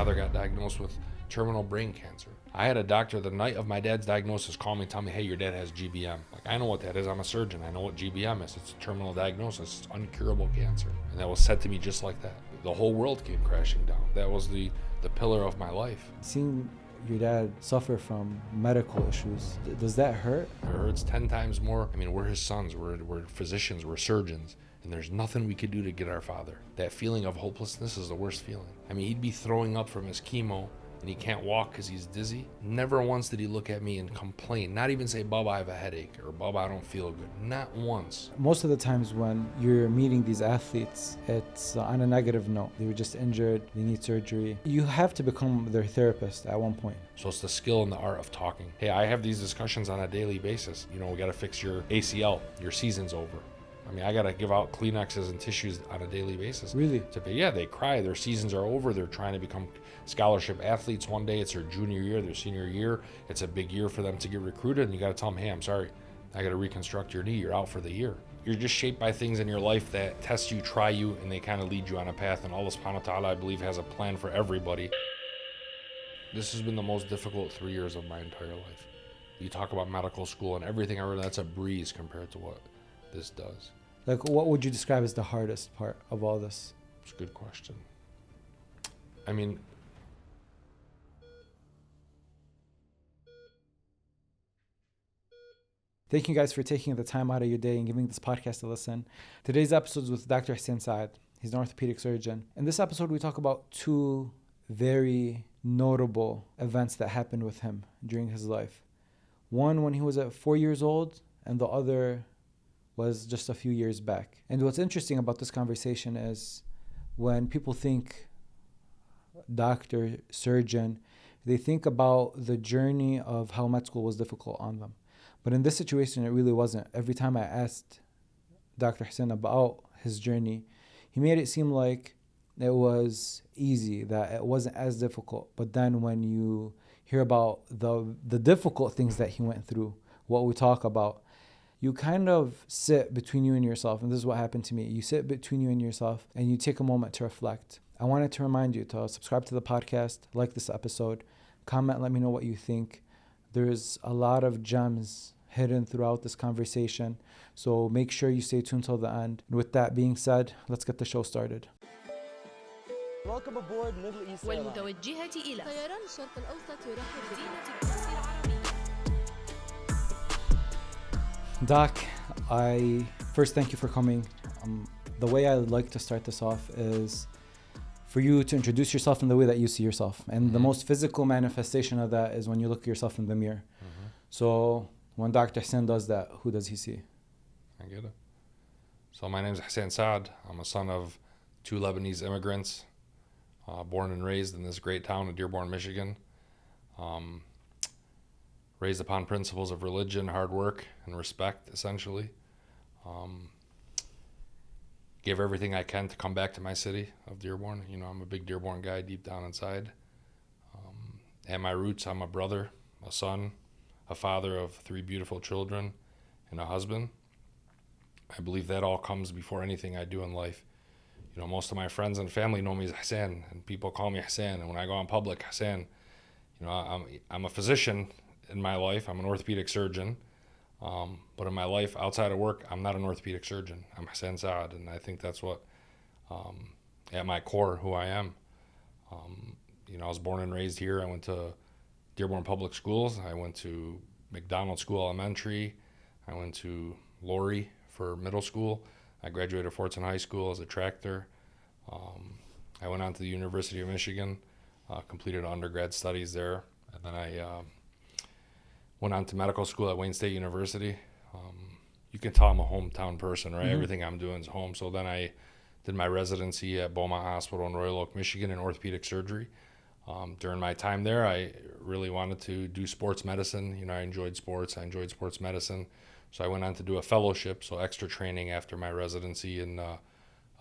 father got diagnosed with terminal brain cancer. I had a doctor the night of my dad's diagnosis call me and tell me, hey, your dad has GBM. Like, I know what that is. I'm a surgeon. I know what GBM is. It's a terminal diagnosis. It's uncurable cancer. And that was said to me just like that. The whole world came crashing down. That was the pillar of my life. Seeing your dad suffer from medical issues, does that hurt? It hurts 10 times more. I mean, we're his sons. We're physicians. We're surgeons. And there's nothing we could do to get our father. That feeling of hopelessness is the worst feeling. I mean, he'd be throwing up from his chemo and he can't walk because he's dizzy. Never once did he look at me and complain. Not even say, Bubba, I have a headache, or Bubba, I don't feel good. Not once. Most of the times when you're meeting these athletes, it's on a negative note. They were just injured, they need surgery. You have to become their therapist at one point. So it's the skill and the art of talking. Hey, I have these discussions on a daily basis. You know, we got to fix your ACL. Your season's over. I mean, I got to give out Kleenexes and tissues on a daily basis. Really? Yeah, they cry. Their seasons are over. They're trying to become scholarship athletes one day. It's their junior year, their senior year. It's a big year for them to get recruited. And you got to tell them, hey, I'm sorry. I got to reconstruct your knee. You're out for the year. You're just shaped by things in your life that test you, try you, and they kind of lead you on a path. And Allah subhanahu wa ta'ala, I believe, has a plan for everybody. This has been the most difficult 3 years of my entire life. You talk about medical school and everything I read, that's a breeze compared to what this does. Like, what would you describe as the hardest part of all this? It's a good question. I mean, thank you guys for taking the time out of your day and giving this podcast a listen. Today's episode is with Dr. Hussein Saad. He's an orthopedic surgeon. In this episode, we talk about two very notable events that happened with him during his life. One when he was at 4 years old, and the other was just a few years back. And what's interesting about this conversation is when people think doctor, surgeon, they think about the journey of how med school was difficult on them. But in this situation, it really wasn't. Every time I asked Dr. Hussein about his journey, he made it seem like it was easy, that it wasn't as difficult. But then when you hear about the difficult things that he went through, what we talk about, you kind of sit between you and yourself. And this is what happened to me. You sit between you and yourself and you take a moment to reflect. I wanted to remind you to subscribe to the podcast, like this episode, comment, let me know what you think. There's a lot of gems hidden throughout this conversation. So make sure you stay tuned till the end. And with that being said, let's get the show started. Welcome aboard Middle East Airlines. والمتوجهة إلى طيران الشرق الأوسط يرحب بمدينة القدس العربية. Doc, I first thank you for coming. The way I like to start this off is for you to introduce yourself in the way that you see yourself. And the most physical manifestation of that is when you look at yourself in the mirror. So when Dr. Hussein does that, who does he see? I get it. So my name is Hussein Saad. I'm a son of two Lebanese immigrants, born and raised in this great town of Dearborn, Michigan. Raised upon principles of religion, hard work, and respect, essentially. Give everything I can to come back to my city of Dearborn. You know, I'm a big Dearborn guy deep down inside. At my roots, I'm a brother, a son, a father of 3 beautiful children, and a husband. I believe that all comes before anything I do in life. You know, most of my friends and family know me as Hussein, and people call me Hussein. And when I go in public, Hussein, you know, I'm a physician in my life. I'm an orthopedic surgeon. But in my life outside of work, I'm not an orthopedic surgeon. I'm Hussein Saad, and I think that's what, at my core, who I am. You know, I was born and raised here. I went to Dearborn Public Schools. I went to McDonald School Elementary. I went to Laurie for middle school. I graduated Fortson High School as a tractor. I went on to the University of Michigan, completed undergrad studies there, and then I went on to medical school at Wayne State University. You can tell I'm a hometown person, right? Everything I'm doing is home. So then I did my residency at Beaumont Hospital in Royal Oak, Michigan in orthopedic surgery. During my time there, I really wanted to do sports medicine. You know, I enjoyed sports. I enjoyed sports medicine. So I went on to do a fellowship, so extra training after my residency in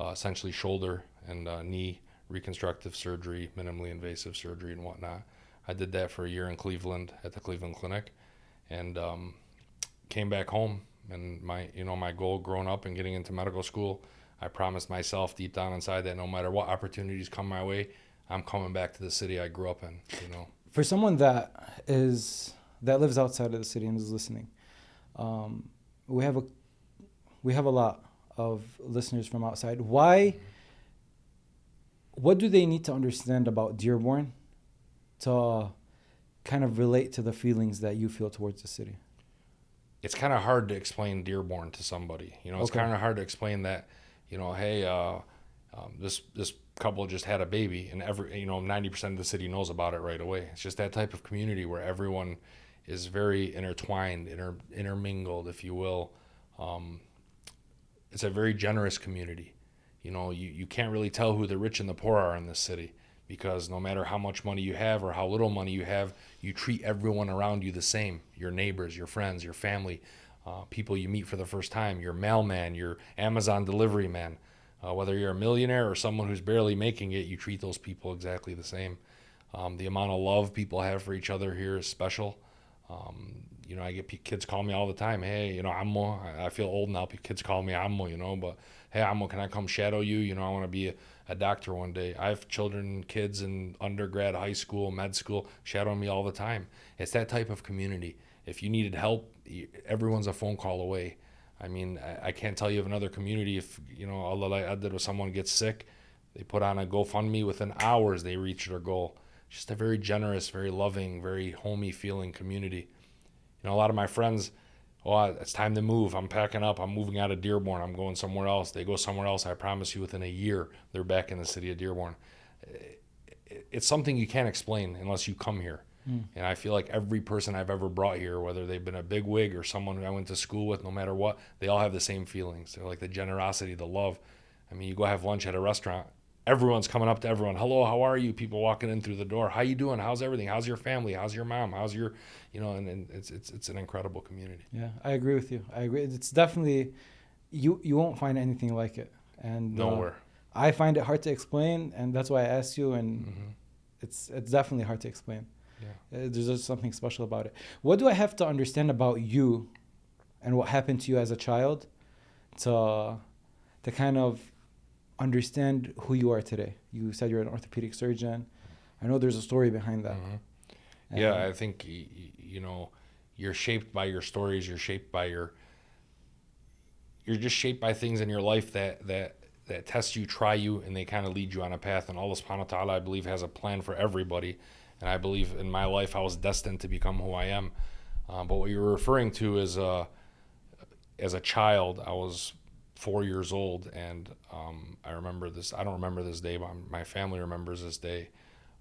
essentially shoulder and knee reconstructive surgery, minimally invasive surgery and whatnot. I did that for a year in Cleveland at the Cleveland Clinic, and came back home. And my goal growing up and getting into medical school, I promised myself deep down inside that no matter what opportunities come my way, I'm coming back to the city I grew up in, you know. For someone that lives outside of the city and is listening, we have a lot of listeners from outside. What do they need to understand about Dearborn to kind of relate to the feelings that you feel towards the city? It's kind of hard to explain Dearborn to somebody. You know, it's Okay. kind of hard to explain that, you know, hey, this couple just had a baby, and 90% of the city knows about it right away. It's just that type of community where everyone is very intertwined, intermingled, if you will. It's a very generous community. You know, you can't really tell who the rich and the poor are in this city, because no matter how much money you have or how little money you have, you treat everyone around you the same. Your neighbors, your friends, your family, people you meet for the first time, your mailman, your Amazon delivery man. Whether you're a millionaire or someone who's barely making it, you treat those people exactly the same. The amount of love people have for each other here is special. You know, I get kids call me all the time. Hey, you know, Ammo, I feel old now. Kids call me Ammo, you know, but hey, Ammo, can I come shadow you? You know, I want to be a doctor one day. I have children, kids in undergrad, high school, med school, shadowing me all the time. It's that type of community. If you needed help, everyone's a phone call away. I mean, I can't tell you of another community. If, you know, Allah I did, when someone gets sick, they put on a GoFundMe, within hours they reach their goal. Just a very generous, very loving, very homey feeling community. You know, a lot of my friends, oh, it's time to move. I'm packing up. I'm moving out of Dearborn. I'm going somewhere else. They go somewhere else. I promise you, within a year, they're back in the city of Dearborn. It's something you can't explain unless you come here. And I feel like every person I've ever brought here, whether they've been a big wig or someone who I went to school with, no matter what, they all have the same feelings. They're like the generosity, the love. I mean, you go have lunch at a restaurant, everyone's coming up to everyone. Hello, how are you? People walking in through the door. How you doing? How's everything? How's your family? How's your mom? How's your, you know, and it's an incredible community. Yeah, I agree with you. I agree. It's definitely, you won't find anything like it. And Nowhere. I find it hard to explain, and that's why I asked you, and it's definitely hard to explain. Yeah. There's just something special about it. What do I have to understand about you and what happened to you as a child to kind of understand who you are today? You said you're an orthopedic surgeon. I know there's a story behind that. Yeah, I think, you know, you're shaped by your stories. You're just shaped by things in your life that test you, try you, and they kind of lead you on a path. And Allah subhanahu wa ta'ala, I believe, has a plan for everybody. And I believe in my life I was destined to become who I am. But what you're referring to is, as a child, I was 4 years old, and I remember this. I don't remember this day, but my family remembers this day.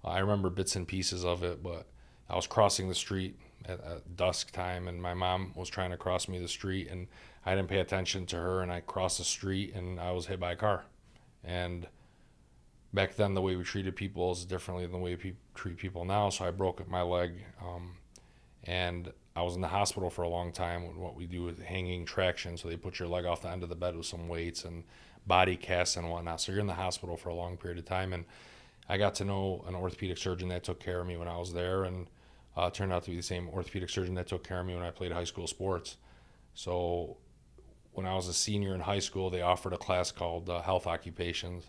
I remember bits and pieces of it, but I was crossing the street at dusk time, and my mom was trying to cross me the street, and I didn't pay attention to her, and I crossed the street, and I was hit by a car. And back then, the way we treated people is differently than the way we treat people now. So I broke my leg, and I was in the hospital for a long time. What we do is hanging traction, so they put your leg off the end of the bed with some weights and body casts and whatnot. So you're in the hospital for a long period of time. And I got to know an orthopedic surgeon that took care of me when I was there, and turned out to be the same orthopedic surgeon that took care of me when I played high school sports. So when I was a senior in high school, they offered a class called Health Occupations.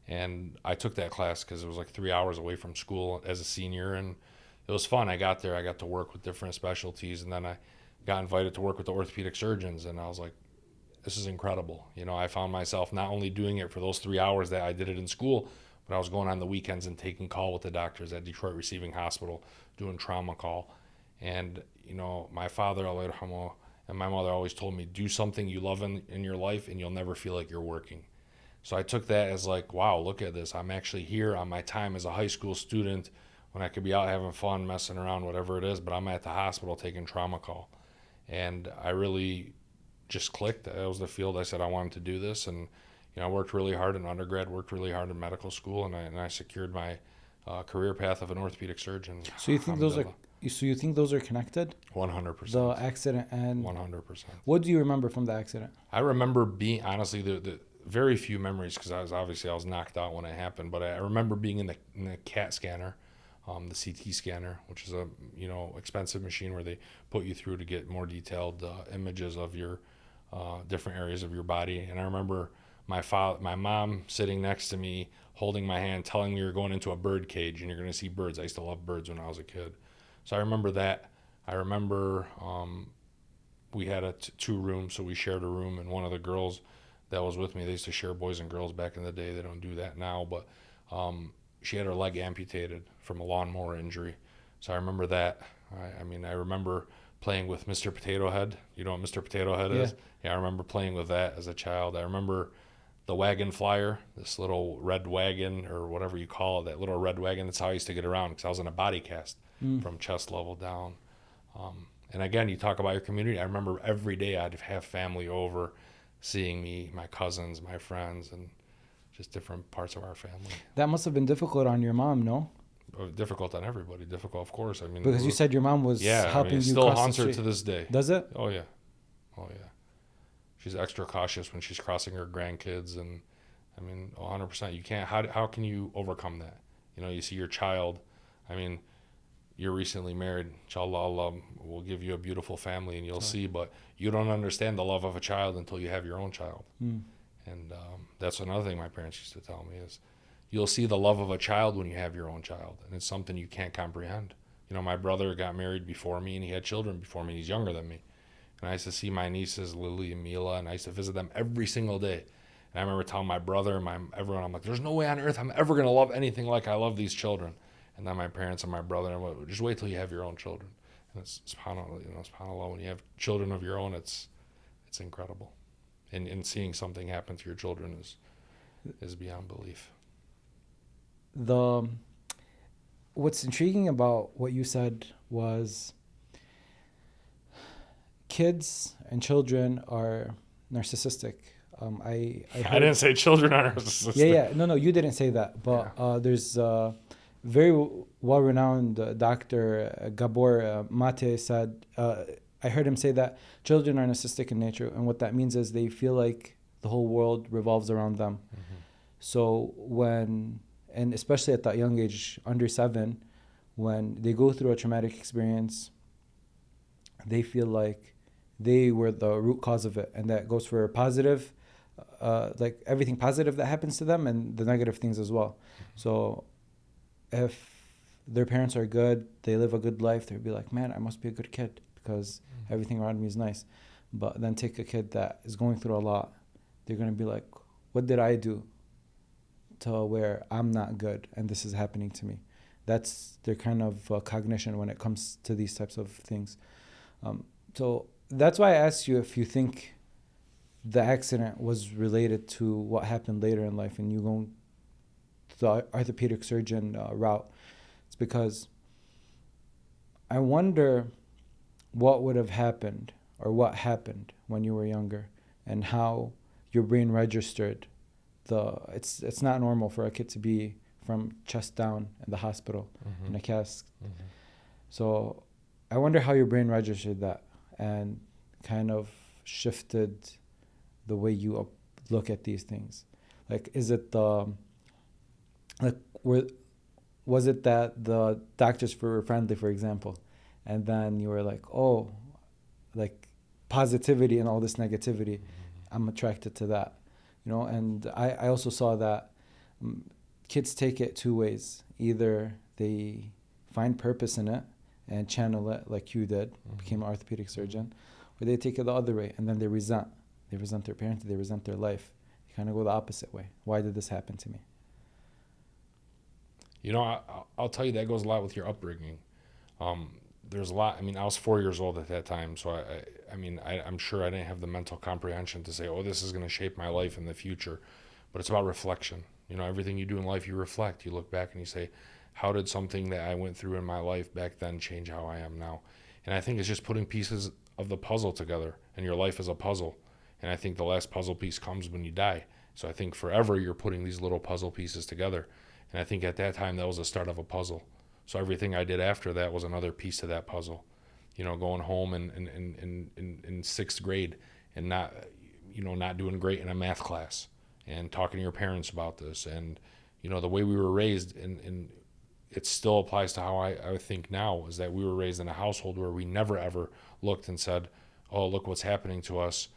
And I took that class because it was like 3 hours away from school as a senior, and it was fun. I got there, I got to work with different specialties, and then I got invited to work with the orthopedic surgeons, and I was like, this is incredible. You know, I found myself not only doing it for those 3 hours that I did it in school, but I was going on the weekends and taking call with the doctors at Detroit Receiving Hospital, doing trauma call. And, you know, my father, Allah yarhamu, and my mother always told me, do something you love in your life, and you'll never feel like you're working. So I took that as like, wow, look at this. I'm actually here on my time as a high school student when I could be out having fun, messing around, whatever it is, but I'm at the hospital taking trauma call. And I really just clicked. That was the field I said I wanted to do this. And, you know, I worked really hard in undergrad, worked really hard in medical school, and I secured my career path of an orthopedic surgeon. So you think those are connected? 100%. The accident and 100%. What do you remember from the accident? I remember being, honestly, the very few memories, because I was knocked out when it happened, but I remember being in the CAT scanner, the CT scanner, which is a, you know, expensive machine where they put you through to get more detailed images of your different areas of your body. And I remember my mom sitting next to me, holding my hand, telling me you're going into a bird cage and you're going to see birds. I used to love birds when I was a kid. So I remember that. I remember we had a two rooms, so we shared a room, and one of the girls that was with me, they used to share boys and girls back in the day. They don't do that now, but she had her leg amputated from a lawnmower injury. So I remember that. I remember playing with Mr. Potato Head. You know what Mr. Potato Head is? Yeah, I remember playing with that as a child. I remember the wagon flyer, this little red wagon or whatever you call it, that little red wagon. That's how I used to get around because I was in a body cast from chest level down. And again, you talk about your community. I remember every day I'd have family over, seeing me, my cousins, my friends, and just different parts of our family. That must have been difficult on your mom, no? Difficult on everybody. Difficult, of course. I mean, Because you said your mom was helping it you still cross haunts the her street. to this day. Does it? Oh yeah. She's extra cautious when she's crossing her grandkids, and I mean, 100%. You can't. How can you overcome that? You know, you see your child. I mean, you're recently married. Inshallah, Allah will give you a beautiful family, and you'll see. But you don't understand the love of a child until you have your own child. And that's another thing my parents used to tell me is, you'll see the love of a child when you have your own child, and it's something you can't comprehend. You know, my brother got married before me, and he had children before me. He's younger than me. And I used to see my nieces, Lily and Mila, and I used to visit them every single day. And I remember telling my brother and everyone, I'm like, there's no way on earth I'm ever going to love anything like I love these children. And then my parents and my brother, and I'm like, just wait till you have your own children. And it's subhanAllah, when you have children of your own, it's incredible. And seeing something happen to your children is beyond belief. What's intriguing about what you said was kids and children are narcissistic. I didn't say children are narcissistic. Yeah. No, you didn't say that. But there's a very well-renowned doctor, Gabor Mate, said, I heard him say that children are narcissistic in nature. And what that means is they feel like the whole world revolves around them. So and especially at that young age, under 7, when they go through a traumatic experience, they feel like they were the root cause of it. And that goes for positive, like everything positive that happens to them, and the negative things as well. So if their parents are good, they live a good life, they'll be like, man, I must be a good kid because everything around me is nice. But then take a kid that is going through a lot, they're going to be like, what did I do to where I'm not good and this is happening to me? That's their kind of cognition when it comes to these types of things. So that's why I asked you if you think the accident was related to what happened later in life and you going the orthopedic surgeon route. It's because I wonder what would have happened or what happened when you were younger and how your brain registered it's not normal for a kid to be from chest down in the hospital in a cast. So I wonder how your brain registered that and kind of shifted the way you look at these things. Like, is it was it that the doctors were friendly, for example, and then you were like, oh, like positivity and all this negativity, I'm attracted to that, you know? And I also saw that kids take it two ways. Either they find purpose in it and channel it like you did, became an orthopedic surgeon, or they take it the other way and then they resent their parents, they resent their life. They kind of go the opposite way. Why did this happen to me? You know, I'll tell you that goes a lot with your upbringing. There's a lot. I mean, I was 4 years old at that time, so I'm sure I didn't have the mental comprehension to say, oh, this is going to shape my life in the future. But it's about reflection. You know, everything you do in life, you reflect. You look back and you say, how did something that I went through in my life back then change how I am now? And I think it's just putting pieces of the puzzle together, and your life is a puzzle. And I think the last puzzle piece comes when you die. So I think forever you're putting these little puzzle pieces together. And I think at that time that was the start of a puzzle. So everything I did after that was another piece to that puzzle. You know, going home in 6th grade and not doing great in a math class and talking to your parents about this. And, you know, the way we were raised, and it still applies to how I think now, is that we were raised in a household where we never ever looked and said, oh, look what's happening to us.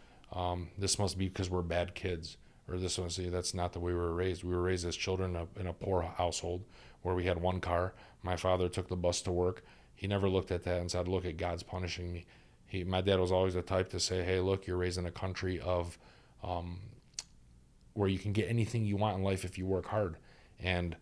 This must be because we're bad kids, or this one, see, that's not the way we were raised. We were raised as children in a poor household where we had one car. My father took the bus to work. He never looked at that and said, look, at God's punishing me. My dad was always the type to say, hey, look, you're raised in a country of where you can get anything you want in life if you work hard. And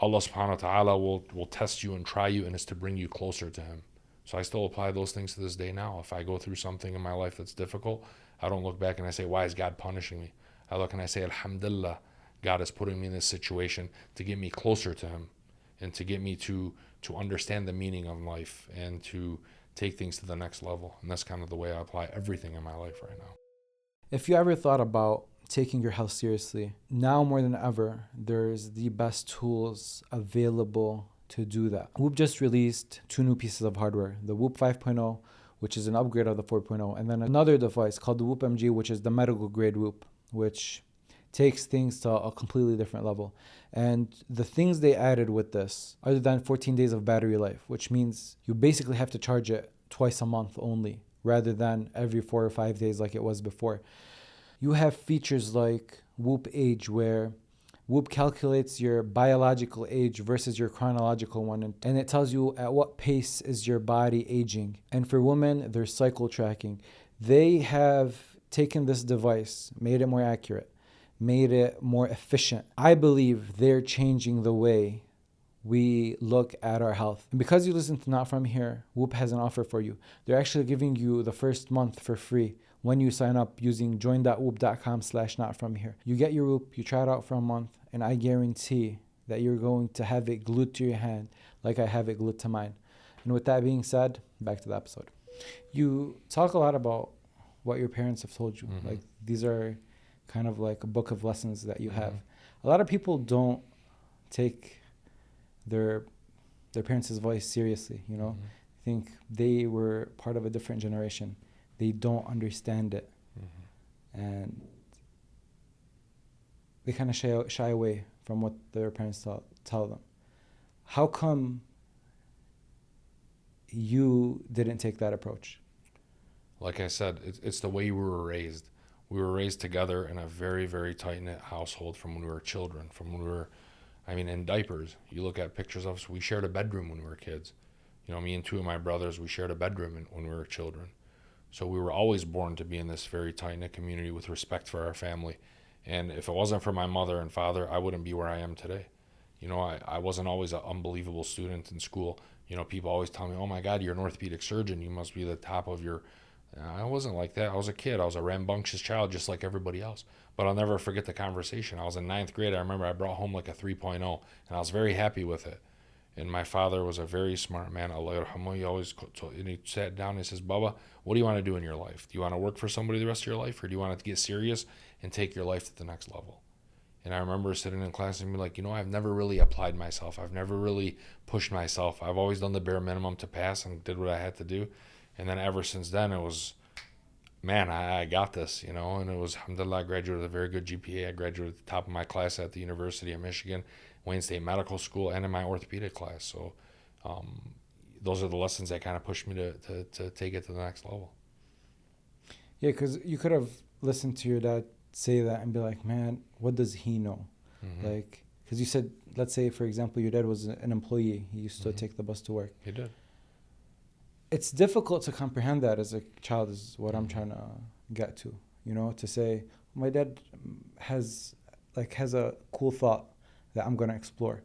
Allah subhanahu wa ta'ala will test you and try you, and it's to bring you closer to him. So I still apply those things to this day now. If I go through something in my life that's difficult, I don't look back and I say, why is God punishing me? I look and I say, alhamdulillah, God is putting me in this situation to get me closer to him and to get me to understand the meaning of life and to take things to the next level. And that's kind of the way I apply everything in my life right now. If you ever thought about taking your health seriously, now more than ever, there's the best tools available to do that. Whoop just released 2 new pieces of hardware, the Whoop 5.0, which is an upgrade of the 4.0, and then another device called the Whoop MG, which is the medical grade Whoop, which takes things to a completely different level. And the things they added with this, other than 14 days of battery life, which means you basically have to charge it twice a month only, rather than every 4 or 5 days like it was before. You have features like Whoop Age, where Whoop calculates your biological age versus your chronological one, and it tells you at what pace is your body aging. And for women, there's cycle tracking. They have taken this device, made it more accurate, made it more efficient. I believe they're changing the way we look at our health. And because you listen to Not From Here, Whoop has an offer for you. They're actually giving you the first month for free when you sign up using join.whoop.com/notfromhere. You get your Whoop, you try it out for a month, and I guarantee that you're going to have it glued to your hand like I have it glued to mine. And with that being said, back to the episode. You talk a lot about what your parents have told you. Like, these are kind of like a book of lessons that you have. A lot of people don't take their parents' voice seriously, you know. I think they were part of a different generation. They don't understand it. And they kind of shy away from what their parents tell them. How come you didn't take that approach? Like I said, it's the way we were raised. We were raised together in a very, very tight-knit household from when we were children, from when we were, in diapers. You look at pictures of us, we shared a bedroom when we were kids. You know, me and 2 of my brothers, we shared a bedroom when we were children. So we were always born to be in this very tight-knit community with respect for our family. And if it wasn't for my mother and father, I wouldn't be where I am today. You know, I wasn't always an unbelievable student in school. You know, people always tell me, oh my God, you're an orthopedic surgeon. You must be the top of your... I wasn't like that. I was a kid. I was a rambunctious child just like everybody else. But I'll never forget the conversation. I was in 9th grade. I remember I brought home like a 3.0, and I was very happy with it. And my father was a very smart man. Allah yarhamu. He always told, and he sat down and he says, Baba, what do you want to do in your life? Do you want to work for somebody the rest of your life, or do you want to get serious and take your life to the next level? And I remember sitting in class and being like, you know, I've never really applied myself. I've never really pushed myself. I've always done the bare minimum to pass and did what I had to do. And then ever since then, it was, man, I got this, you know. And it was, alhamdulillah, I graduated with a very good GPA. I graduated at the top of my class at the University of Michigan, Wayne State Medical School, and in my orthopedic class. So those are the lessons that kind of pushed me to take it to the next level. Yeah, because you could have listened to your dad say that and be like, man, what does he know? Like, because you said, let's say, for example, your dad was an employee. He used to take the bus to work. He did. It's difficult to comprehend that as a child, is what I'm trying to get to, you know, to say, my dad has a cool thought that I'm going to explore.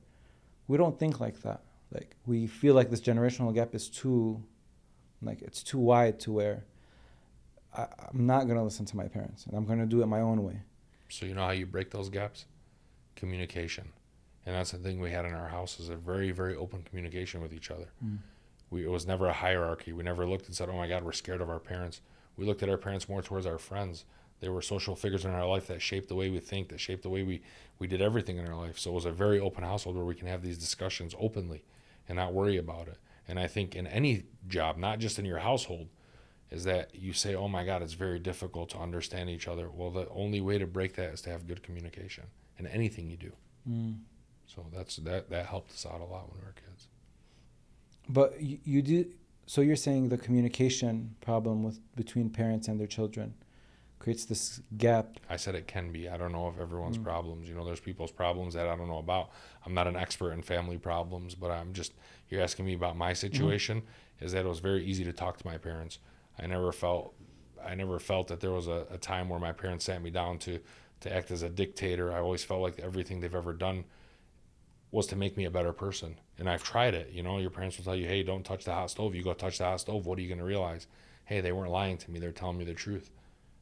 We don't think like that. Like, we feel like this generational gap is too wide to where I'm not going to listen to my parents, and I'm going to do it my own way. So you know how you break those gaps? Communication. And that's the thing we had in our house, is a very, very open communication with each other. It was never a hierarchy. We never looked and said, oh my God, we're scared of our parents. We looked at our parents more towards our friends. They were social figures in our life that shaped the way we think, that shaped the way we did everything in our life. So it was a very open household where we can have these discussions openly and not worry about it. And I think in any job, not just in your household, is that you say, oh my God, it's very difficult to understand each other. Well, the only way to break that is to have good communication in anything you do. So that helped us out a lot when we were kids. But you do, so you're saying the communication problem between parents and their children creates this gap. I said it can be. I don't know if everyone's problems. You know, there's people's problems that I don't know about. I'm not an expert in family problems, but you're asking me about my situation, is that it was very easy to talk to my parents. I never felt that there was a time where my parents sat me down to act as a dictator. I always felt like everything they've ever done was to make me a better person. And I've tried it. You know, your parents will tell you, hey, don't touch the hot stove. You go touch the hot stove, what are you going to realize? Hey, they weren't lying to me. They're telling me the truth.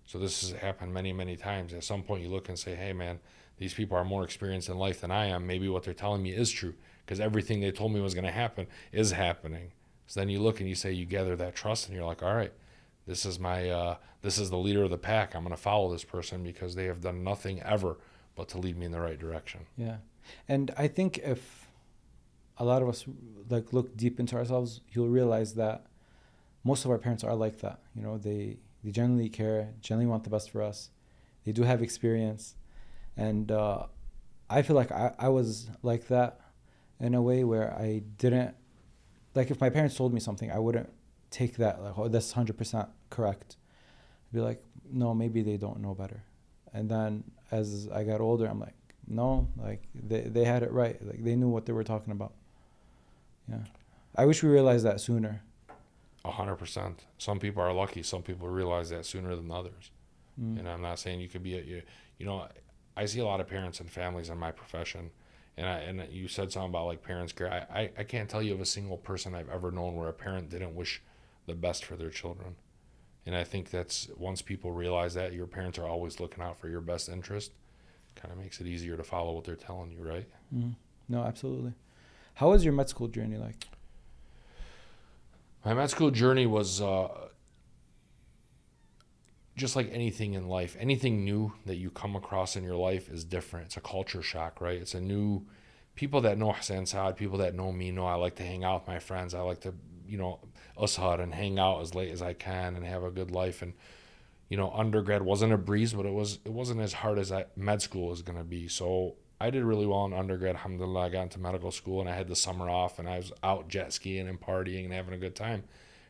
So this has happened many, many times. At some point you look and say, hey, man, these people are more experienced in life than I am. Maybe what they're telling me is true, because everything they told me was going to happen is happening. So then you look and you say, you gather that trust, and you're like, all right, this is the leader of the pack. I'm going to follow this person because they have done nothing ever but to lead me in the right direction. Yeah. And I think if a lot of us like look deep into ourselves, you'll realize that most of our parents are like that. You know, they genuinely care, genuinely want the best for us. They do have experience. And I feel like I was like that in a way where I didn't, like if my parents told me something, I wouldn't take that, like, oh, that's 100% correct. I'd be like, no, maybe they don't know better. And then as I got older, I'm like, no, like they had it right. Like they knew what they were talking about. Yeah. I wish we realized that sooner. 100%. Some people are lucky. Some people realize that sooner than others. And I'm not saying you could be I see a lot of parents and families in my profession, and you said something about like parents care. I can't tell you of a single person I've ever known where a parent didn't wish the best for their children. And I think that's, once people realize that your parents are always looking out for your best interest, kind of makes it easier to follow what they're telling you, right? No, absolutely. How was your med school journey like? My med school journey was just like anything in life. Anything new that you come across in your life is different. It's a culture shock, right? It's a new... People that know Hussein Saad, people that know me know I like to hang out with my friends. I like to, ushad and hang out as late as I can and have a good life. And, undergrad wasn't a breeze, but it wasn't as hard as med school is going to be. So I did really well in undergrad. Alhamdulillah, I got into medical school and I had the summer off and I was out jet skiing and partying and having a good time.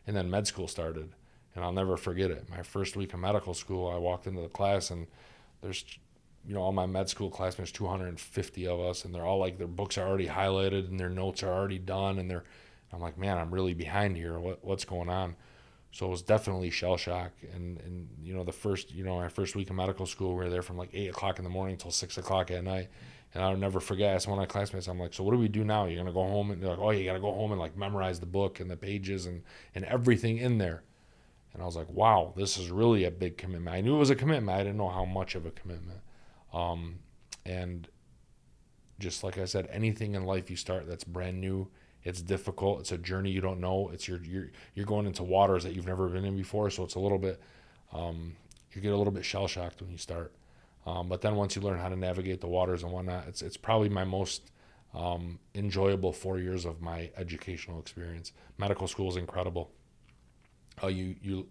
And then med school started, and I'll never forget it. My first week of medical school, I walked into the class and there's, all my med school classmates, 250 of us, and they're all like, their books are already highlighted and their notes are already done. And I'm like, man, I'm really behind here. What's going on? So it was definitely shell shock. And the first, my first week of medical school, we were there from like 8 o'clock in the morning till 6 o'clock at night. And I'll never forget, I asked one of my classmates, I'm like, so what do we do now? You're going to go home? And they're like, oh, you got to go home and like memorize the book and the pages and everything in there. And I was like, wow, this is really a big commitment. I knew it was a commitment. I didn't know how much of a commitment. And just like I said, anything in life you start that's brand new, it's difficult. It's a journey you don't know. It's you're going into waters that you've never been in before. So it's a little bit, you get a little bit shell shocked when you start. But then once you learn how to navigate the waters and whatnot, it's probably my most enjoyable 4 years of my educational experience. Medical school is incredible. You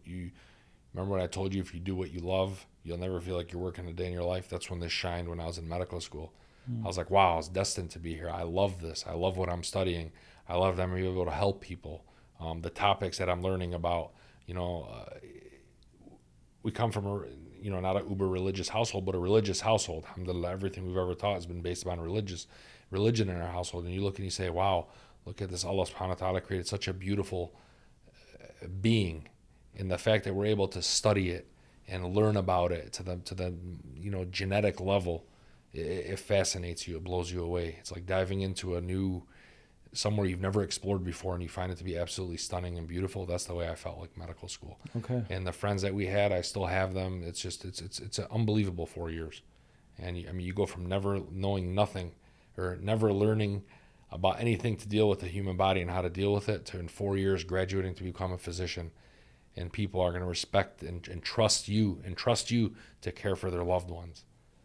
remember what I told you? If you do what you love, you'll never feel like you're working a day in your life. That's when this shined when I was in medical school. I was like, wow, I was destined to be here. I love this. I love what I'm studying. I love that I'm able to help people. The topics that I'm learning about, we come from not an uber religious household, but a religious household. Alhamdulillah, everything we've ever taught has been based upon religion in our household. And you look and you say, wow, look at this. Allah subhanahu wa ta'ala created such a beautiful being. And the fact that we're able to study it and learn about it to the genetic level, it fascinates you. It blows you away. It's like diving into somewhere you've never explored before, and you find it to be absolutely stunning and beautiful. That's the way I felt like medical school. Okay. And the friends that we had, I still have them. It's just it's an unbelievable 4 years. And you go from never knowing nothing or never learning about anything to deal with the human body and how to deal with it, to in 4 years graduating to become a physician. And people are going to respect and trust you to care for their loved ones.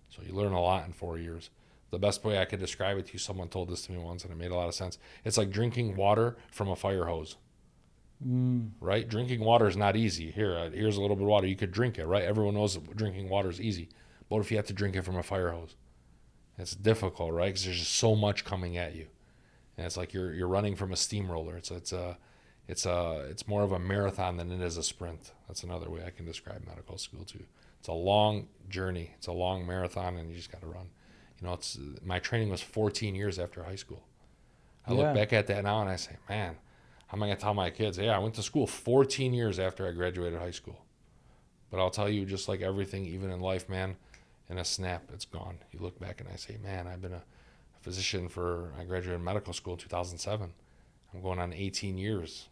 So you learn a lot in 4 years. The best way I could describe it to you, someone told this to me once and it made a lot of sense. It's like drinking water from a fire hose. Right? Drinking water is not easy. Here's a little bit of water. You could drink it, right? Everyone knows that drinking water is easy. But what if you have to drink it from a fire hose? It's difficult, right? Because there's just so much coming at you. And it's like you're running from a steamroller. It's more of a marathon than it is a sprint. That's another way I can describe medical school too. It's a long journey. It's a long marathon, and you just got to run. My training was 14 years after high school. I look back at that now and I say, man, how am I going to tell my kids, I went to school 14 years after I graduated high school. But I'll tell you, just like everything, even in life, man, in a snap, it's gone. You look back and I say, man, I've been a physician I graduated medical school in 2007. I'm going on 18 years,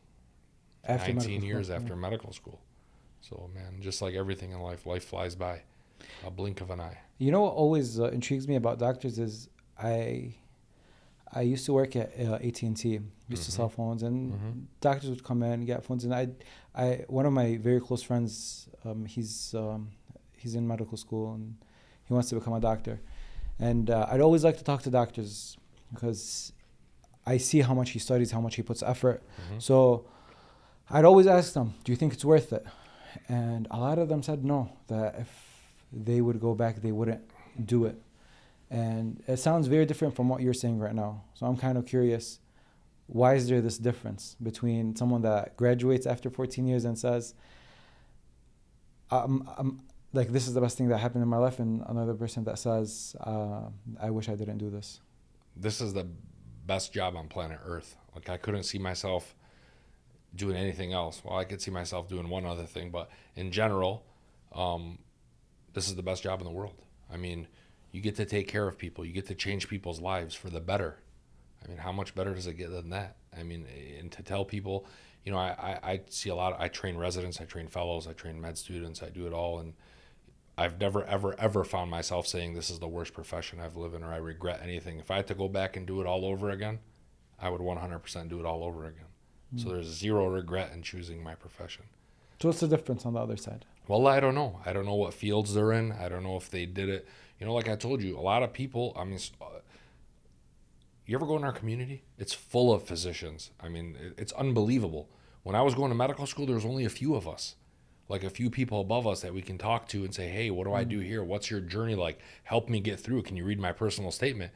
After 19 years school, after medical school. So, man, just like everything in life flies by, a blink of an eye. You know what always intrigues me about doctors is I used to work at AT&T, used to sell phones, and doctors would come in and get phones. And I one of my very close friends, he's in medical school and he wants to become a doctor. And I'd always like to talk to doctors because I see how much he studies, how much he puts effort. So I'd always ask them, do you think it's worth it? And a lot of them said no, that if they would go back, they wouldn't do it. And it sounds very different from what you're saying right now. So I'm kind of curious, why is there this difference between someone that graduates after 14 years and says, I'm like, this is the best thing that happened in my life, and another person that says, I wish I didn't do this? This is the best job on planet Earth. Like, I couldn't see myself doing anything else. Well, I could see myself doing one other thing, but in general, this is the best job in the world. I mean, you get to take care of people. You get to change people's lives for the better. I mean, how much better does it get than that? I mean, and to tell people, I see a lot. I train residents, I train fellows, I train med students, I do it all. And I've never, ever, ever found myself saying this is the worst profession I've lived in or I regret anything. If I had to go back and do it all over again, I would 100% do it all over again. So there's zero regret in choosing my profession. So what's the difference on the other side? Well, I don't know. I don't know what fields they're in. I don't know if they did it. Like I told you, a lot of people, I mean, you ever go in our community? It's full of physicians. I mean, it's unbelievable. When I was going to medical school, there was only a few of us, like a few people above us that we can talk to and say, hey, what do I do here? What's your journey like? Help me get through. Can you read my personal statement?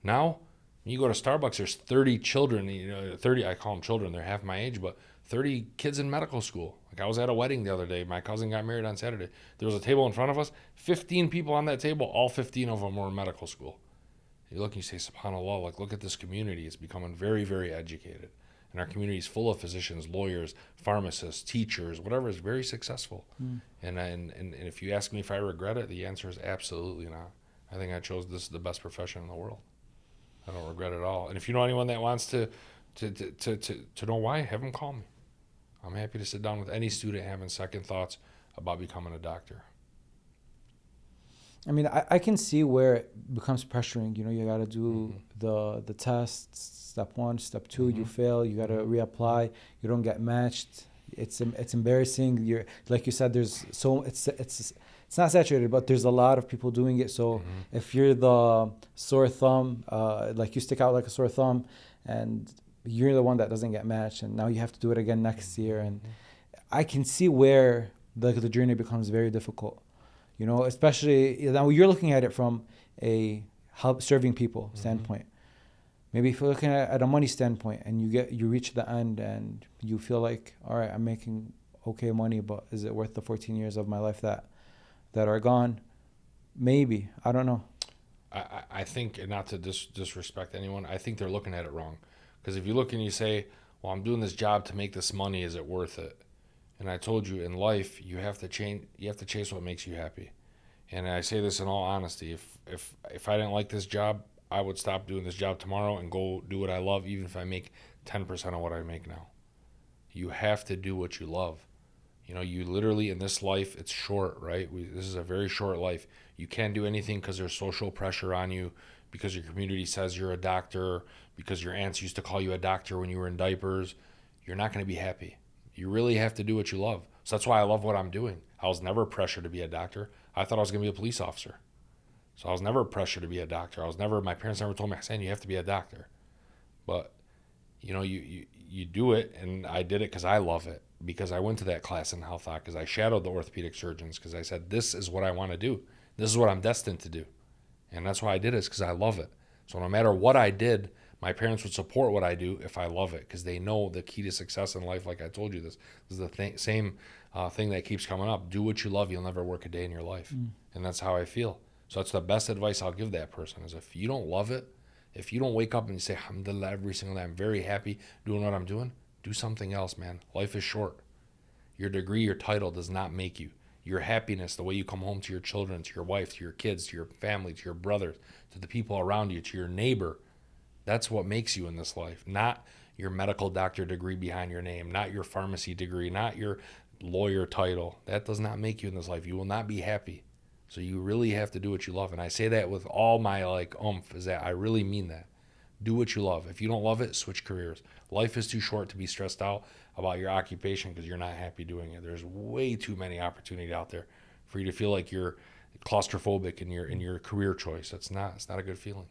Now, when you go to Starbucks, there's 30 children, 30, I call them children, they're half my age, but 30 kids in medical school. Like, I was at a wedding the other day. My cousin got married on Saturday. There was a table in front of us, 15 people on that table, all 15 of them were in medical school. You look and you say, SubhanAllah, like, look at this community. It's becoming very, very educated. And our community is full of physicians, lawyers, pharmacists, teachers, whatever, is very successful. And if you ask me if I regret it, the answer is absolutely not. I think I chose this is the best profession in the world. I don't regret it at all. And if you know anyone that wants to know why, have them call me. I'm happy to sit down with any student having second thoughts about becoming a doctor. I mean, I can see where it becomes pressuring. You got to do the tests, step 1, step 2, you fail, you got to reapply, you don't get matched. It's embarrassing. You're, like you said, there's it's not saturated, but there's a lot of people doing it. So if you're the sore thumb, like you stick out like a sore thumb, and you're the one that doesn't get matched, and now you have to do it again next year. And I can see where the journey becomes very difficult. Especially now you're looking at it from a serving people standpoint. Maybe if you're looking at a money standpoint, and you reach the end and you feel like, all right, I'm making okay money, but is it worth the 14 years of my life that are gone? Maybe. I don't know. I think, and not to disrespect anyone, I think they're looking at it wrong. Because if you look and you say, well, I'm doing this job to make this money, is it worth it? And I told you, in life, you have to chase what makes you happy. And I say this in all honesty. If I didn't like this job, I would stop doing this job tomorrow and go do what I love, even if I make 10% of what I make now. You have to do what you love. You literally, in this life, it's short, right? This is a very short life. You can't do anything because there's social pressure on you, because your community says you're a doctor, because your aunts used to call you a doctor when you were in diapers. You're not going to be happy. You really have to do what you love. So that's why I love what I'm doing. I was never pressured to be a doctor. I thought I was going to be a police officer. So I was never pressured to be a doctor. My parents never told me, Hussein, you have to be a doctor. But, you do it, and I did it because I love it. Because I went to that class in health, because I shadowed the orthopedic surgeons, because I said, this is what I want to do. This is what I'm destined to do. And that's why I did it, because I love it. So no matter what I did, My parents would support what I do if I love it, because they know the key to success in life, like I told you, this is the same thing that keeps coming up. Do what you love, you'll never work a day in your life. And that's how I feel. So that's the best advice I'll give that person, is if you don't love it, if you don't wake up and you say, alhamdulillah, every single day, I'm very happy doing what I'm doing, do something else, man. Life is short. Your degree, your title does not make you. Your happiness, the way you come home to your children, to your wife, to your kids, to your family, to your brothers, to the people around you, to your neighbor, that's what makes you in this life. Not your medical doctor degree behind your name, not your pharmacy degree, not your lawyer title. That does not make you in this life. You will not be happy. So you really have to do what you love. And I say that with all my oomph, is that I really mean that. Do what you love. If you don't love it, switch careers. Life is too short to be stressed out about your occupation because you're not happy doing it. There's way too many opportunities out there for you to feel like you're claustrophobic in your career choice. It's not a good feeling.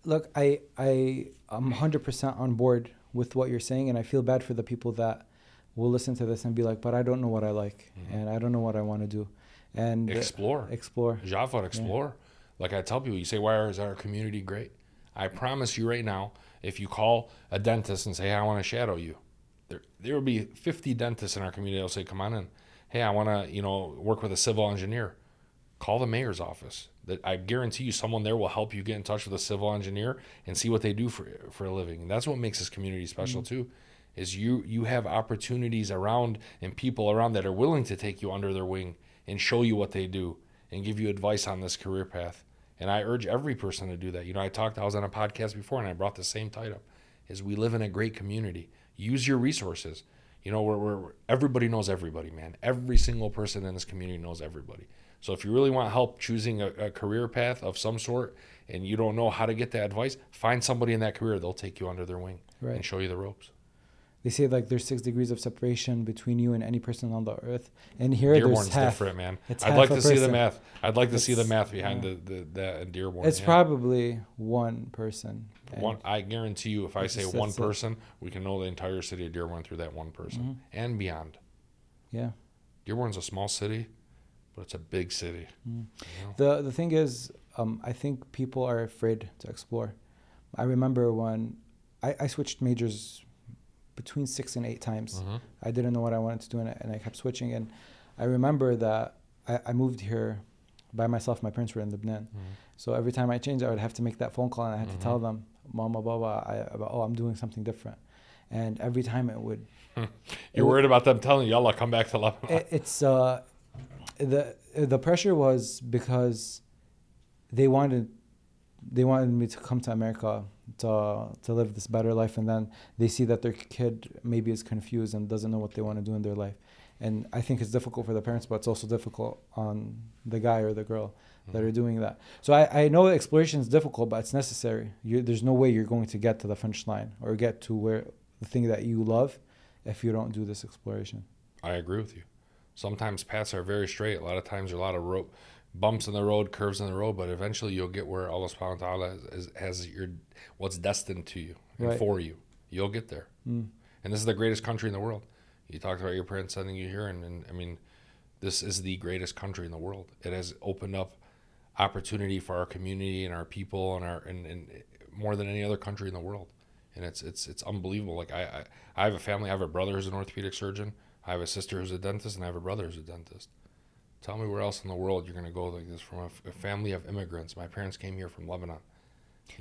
Look, I'm 100% on board with what you're saying, and I feel bad for the people that will listen to this and be like, but I don't know what I like, and I don't know what I want to do. And Explore. Jaafar, explore. Yeah. Like I tell people, you say, why is our community great? I promise you right now, if you call a dentist and say, hey, I want to shadow you, there will be 50 dentists in our community that will say, come on in. Hey, I want to work with a civil engineer. Call the mayor's office. I guarantee you someone there will help you get in touch with a civil engineer and see what they do for a living. And that's what makes this community special too, is you have opportunities around and people around that are willing to take you under their wing and show you what they do and give you advice on this career path. And I urge every person to do that. I was on a podcast before and I brought the same title, is we live in a great community. Use your resources. Where everybody knows everybody, man. Every single person in this community knows everybody. So if you really want help choosing a career path of some sort and you don't know how to get that advice, find somebody in that career. They'll take you under their wing and show you the ropes. They say there's 6 degrees of separation between you and any person on the earth. And here Dearborn's there's half. Different, man. It's I'd half like a to see the person. math. I'd like to see the math behind that in Dearborn. It's probably one person. I guarantee you, if I say one person, we can know the entire city of Dearborn through that one person and beyond. Yeah. Dearborn's a small city, but it's a big city. The thing is, I think people are afraid to explore. I remember when I switched majors between 6 and 8 times. I didn't know what I wanted to do, and I kept switching. And I remember that I moved here by myself. My parents were in Lebanon. So every time I changed, I would have to make that phone call, and I had to tell them, Mama, Baba, I'm doing something different. And every time it would... You're worried about them telling you, Allah, come back to Lebanon. It's... The pressure was because they wanted me to come to America to live this better life, and then they see that their kid maybe is confused and doesn't know what they want to do in their life. And I think it's difficult for the parents, but it's also difficult on the guy or the girl that are doing that. So I know exploration is difficult, but it's necessary. There's no way you're going to get to the finish line or get to where the thing that you love if you don't do this exploration. I agree with you. Sometimes paths are very straight. A lot of times there are a lot of bumps in the road, curves in the road, but eventually you'll get where Allah subhanahu wa ta'ala has what's destined to you and for you. You'll get there. And this is the greatest country in the world. You talked about your parents sending you here, and I mean, this is the greatest country in the world. It has opened up opportunity for our community and our people and more than any other country in the world. And it's unbelievable. Like I have a family. I have a brother who's an orthopedic surgeon. I have a sister who's a dentist, and I have a brother who's a dentist. Tell me where else in the world you're going to go like this from a family of immigrants. My parents came here from Lebanon.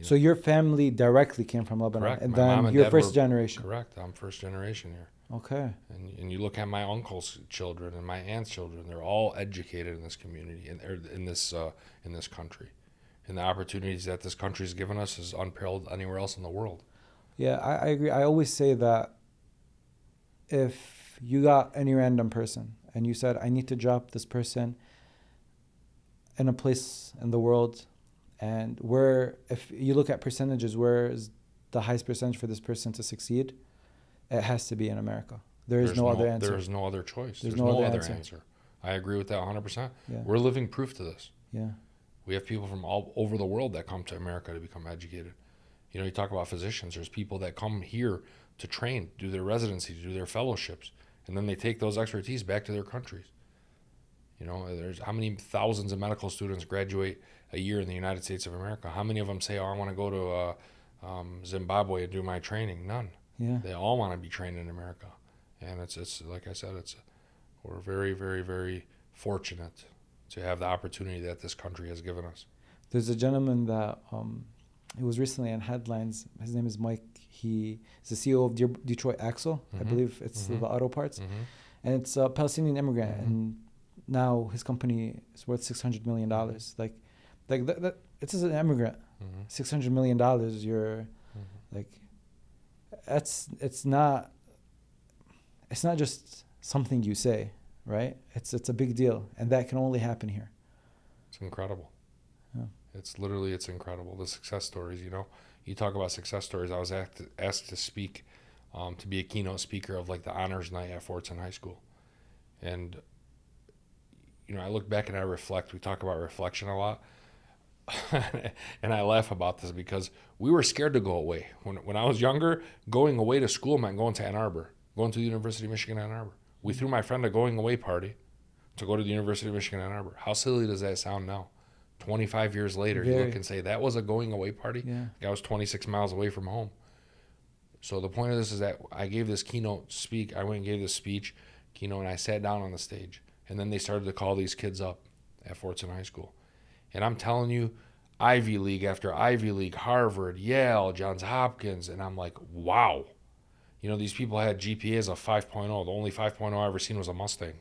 So your family directly came from Lebanon, Correct. and My then mom and you're dad first were- generation. Correct. I'm first generation here. Okay. And you look at my uncle's children and my aunt's children; they're all educated in this community and in this country, and the opportunities that this country has given us is unparalleled anywhere else in the world. Yeah, I agree. I always say that if you got any random person and you said, I need to drop this person in a place in the world, and if you look at percentages, where is the highest percentage for this person to succeed? It has to be in America. There's no other answer. There's no other choice. There's There's no no other other answer. answer. I agree with that 100%. Yeah. We're living proof to this. Yeah. We have people from all over the world that come to America to become educated. You talk about physicians. There's people that come here to train, do their residency, do their fellowships, and then they take those expertise back to their countries. You know, there's how many thousands of medical students graduate a year in the United States of America? How many of them say, "Oh, I want to go to Zimbabwe and do my training"? None. Yeah. They all want to be trained in America, and it's like I said, we're very, very, very fortunate to have the opportunity that this country has given us. There's a gentleman that he was recently in headlines. His name is Mike. He is the CEO of Detroit Axle. I believe it's the auto parts. And it's a Palestinian immigrant. And now his company is worth $600 million. Like that it's an immigrant. $600 million. You're like, it's not just something you say, right? It's a big deal. And that can only happen here. It's incredible. Yeah. It's incredible. The success stories, you know, you talk about success stories. I was asked to speak, to be a keynote speaker of like the honors night at Fortson High School. And, you know, I look back and I reflect. We talk about reflection a lot. And I laugh about this because we were scared to go away. When I was younger, going away to school meant going to Ann Arbor, going to the University of Michigan, Ann Arbor. We threw my friend a going away party to go to the University of Michigan, Ann Arbor. How silly does that sound now? 25 years later, you look and say, that was a going away party? Yeah. I was 26 miles away from home. So the point of this is that I gave this keynote speak. I went and gave this speech, keynote, and I sat down on the stage. And then they started to call these kids up at Fortson High School. And I'm telling you, Ivy League after Ivy League, Harvard, Yale, Johns Hopkins. And I'm like, wow. You know, these people had GPAs of 5.0. The only 5.0 I ever seen was a Mustang,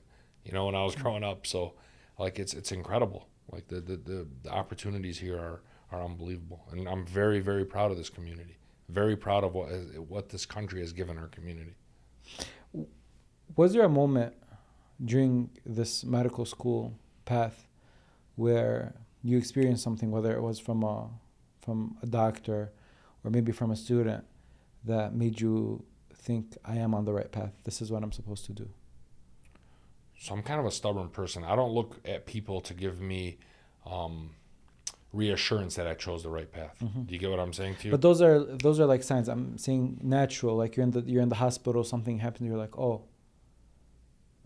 you know, when I was growing up. So, like, it's incredible. Like, the opportunities here are unbelievable. And I'm very, very proud of this community. Very proud of what this country has given our community. Was there a moment during this medical school path where you experienced something, whether it was from a doctor or maybe from a student, that made you think, I am on the right path, this is what I'm supposed to do? So I'm kind of a stubborn person. I don't look at people to give me reassurance that I chose the right path. Do you get what I'm saying to you? But those are like signs. I'm saying natural. Like you're in the hospital, something happens, you're like, oh.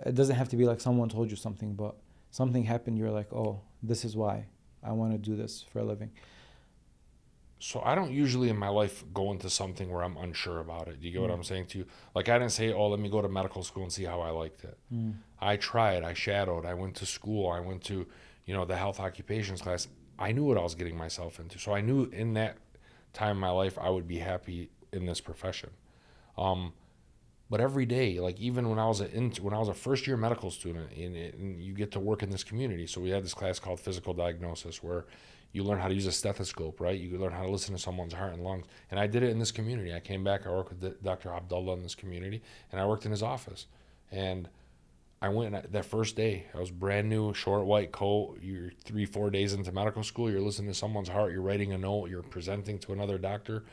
It doesn't have to be like someone told you something, but something happened, you're like, oh, this is why I want to do this for a living. So I don't usually in my life go into something where I'm unsure about it. Do you get what I'm saying to you? Like, I didn't say, oh, let me go to medical school and see how I liked it. I tried. I shadowed. I went to school. I went to, you know, the health occupations class. I knew what I was getting myself into. So I knew in that time in my life I would be happy in this profession. But every day, like even when I was a first year medical student, and you get to work in this community. So we had this class called physical diagnosis where you learn how to use a stethoscope, right? You learn how to listen to someone's heart and lungs. And I did it in this community. I came back, I worked with Dr. Abdullah in this community, and I worked in his office. And I went that first day. I was brand new, short white coat. You're 3-4 days into medical school. You're listening to someone's heart. You're writing a note. You're presenting to another doctor.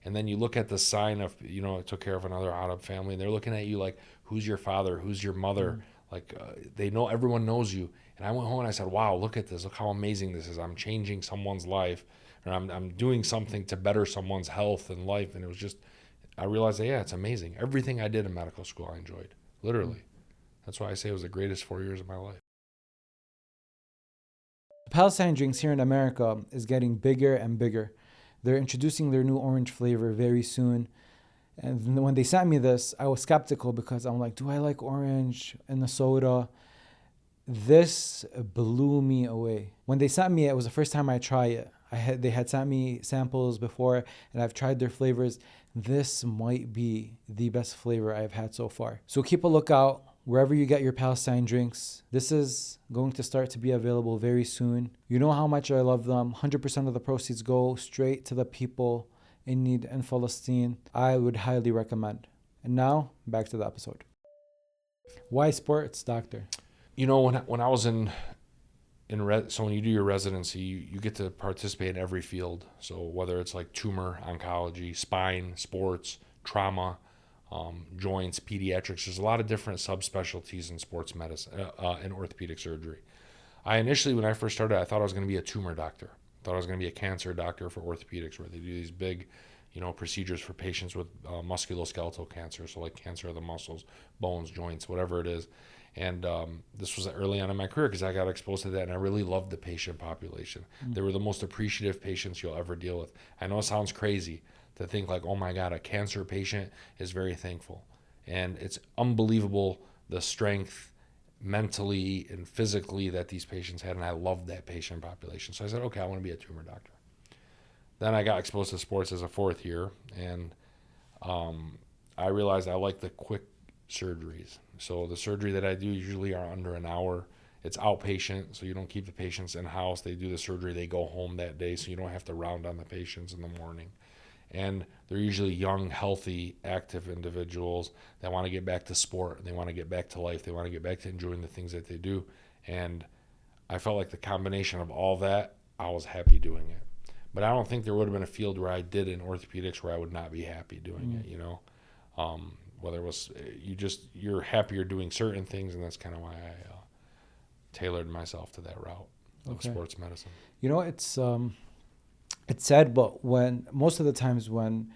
And then you look at the sign of, you know, I took care of another Arab family, and they're looking at you like, who's your father? Who's your mother? Like, they know, everyone knows you. And I went home and I said, wow, look at this. Look how amazing this is. I'm changing someone's life, or I'm doing something to better someone's health and life. And it was just, I realized that, yeah, it's amazing. Everything I did in medical school, I enjoyed, literally. That's why I say it was the greatest 4 years of my life. Palestine drinks here in America is getting bigger and bigger. They're introducing their new orange flavor very soon. And when they sent me this, I was skeptical because I'm like, do I like orange in the soda? This blew me away. When they sent me it, was the first time I tried it. They had sent me samples before, and I've tried their flavors. This might be the best flavor I've had so far. So keep a lookout wherever you get your Palestine drinks. This is going to start to be available very soon. You know how much I love them. 100% of the proceeds go straight to the people in need in Palestine. I would highly recommend. And now, back to the episode. Why sports, doctor? You know, when I was so when you do your residency, you get to participate in every field. So whether it's like tumor oncology, spine, sports, trauma, joints, pediatrics, there's a lot of different subspecialties in sports medicine and orthopedic surgery. I initially, when I first started, I thought I was going to be a tumor doctor. I thought I was going to be a cancer doctor for orthopedics, where they do these big, you know, procedures for patients with musculoskeletal cancer, so like cancer of the muscles, bones, joints, whatever it is. And this was early on in my career because I got exposed to that, and I really loved the patient population. They were the most appreciative patients you'll ever deal with. I know it sounds crazy to think like, oh my God, a cancer patient is very thankful. And it's unbelievable the strength mentally and physically that these patients had, and I loved that patient population. So I said, okay, I want to be a tumor doctor. Then I got exposed to sports as a fourth year, and I realized I like the quick surgeries. So the surgery that I do usually are under an hour. It's outpatient, so you don't keep the patients in-house. They do the surgery, they go home that day, so you don't have to round on the patients in the morning. And they're usually young, healthy, active individuals that want to get back to sport. They want to get back to life. They want to get back to enjoying the things that they do. And I felt like the combination of all that, I was happy doing it. But I don't think there would have been a field where I did in orthopedics where I would not be happy doing it, you know. Whether it was you're happier doing certain things, and that's kind of why I tailored myself to that route of sports medicine. You know, it's sad, but when most of the times when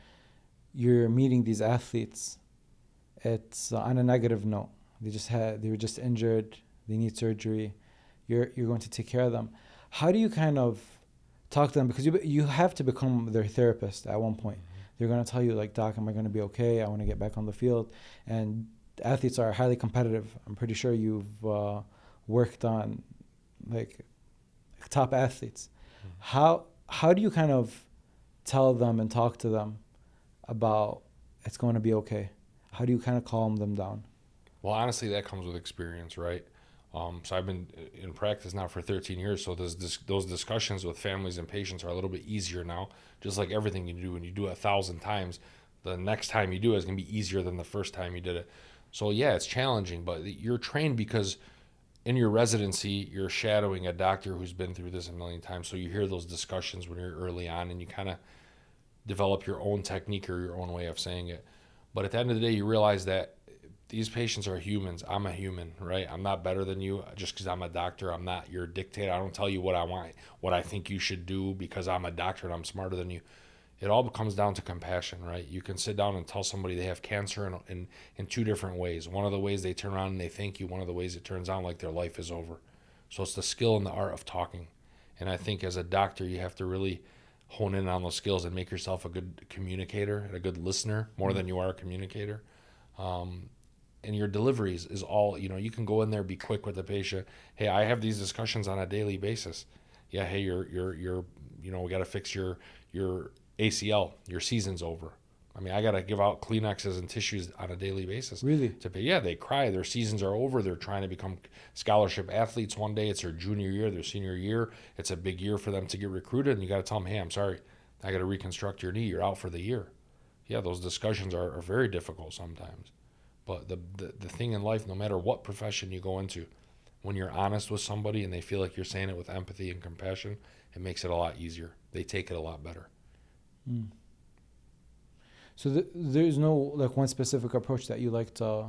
you're meeting these athletes, it's on a negative note. They were just injured, they need surgery. You're going to take care of them. How do you kind of talk to them? Because you have to become their therapist at one point. They're going to tell you, like, Doc, am I going to be okay? I want to get back on the field. And athletes are highly competitive. I'm pretty sure you've worked on, like, top athletes. How do you kind of tell them and talk to them about it's going to be okay? How do you kind of calm them down? Well, honestly, that comes with experience, right? So I've been in practice now for 13 years, so those discussions with families and patients are a little bit easier now. Just like everything you do, when you do it 1,000 times, the next time you do it is going to be easier than the first time you did it. So yeah, it's challenging, but you're trained because in your residency, you're shadowing a doctor who's been through this a million times. So you hear those discussions when you're early on, and you kind of develop your own technique or your own way of saying it. But at the end of the day, you realize that these patients are humans. I'm a human, right? I'm not better than you just because I'm a doctor. I'm not your dictator. I don't tell you what I want, what I think you should do because I'm a doctor and I'm smarter than you. It all comes down to compassion, right? You can sit down and tell somebody they have cancer in two different ways. One of the ways they turn around and they thank you. One of the ways it turns out like their life is over. So it's the skill and the art of talking. And I think as a doctor, you have to really hone in on those skills and make yourself a good communicator and a good listener more than you are a communicator. And your deliveries is all, you can go in there, be quick with the patient. Hey, I have these discussions on a daily basis. Yeah, hey, we got to fix your ACL. Your season's over. I mean, I got to give out Kleenexes and tissues on a daily basis. Really? Yeah, they cry. Their seasons are over. They're trying to become scholarship athletes one day. It's their junior year, their senior year. It's a big year for them to get recruited, and you got to tell them, hey, I'm sorry. I got to reconstruct your knee. You're out for the year. Yeah, those discussions are very difficult sometimes. But the thing in life, no matter what profession you go into, when you're honest with somebody and they feel like you're saying it with empathy and compassion, it makes it a lot easier. They take it a lot better. So there's no like one specific approach that you like to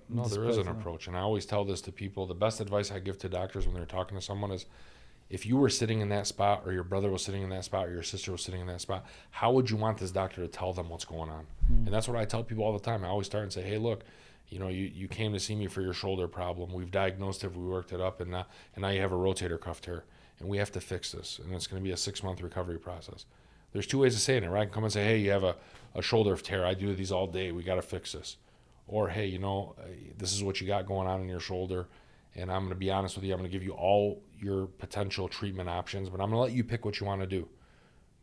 No, there is an approach, and I always tell this to people. The best advice I give to doctors when they're talking to someone is, if you were sitting in that spot, or your brother was sitting in that spot, or your sister was sitting in that spot, how would you want this doctor to tell them what's going on? And that's what I tell people all the time. I always start and say, hey, look, you came to see me for your shoulder problem. We've diagnosed it, we worked it up, and now you have a rotator cuff tear, and we have to fix this, and it's going to be a 6-month recovery process. There's two ways of saying it, right? I can come and say, hey, you have a shoulder tear. I do these all day. We got to fix this. Or, hey, this is what you got going on in your shoulder, and I'm going to be honest with you. I'm going to give you all your potential treatment options, but I'm going to let you pick what you want to do.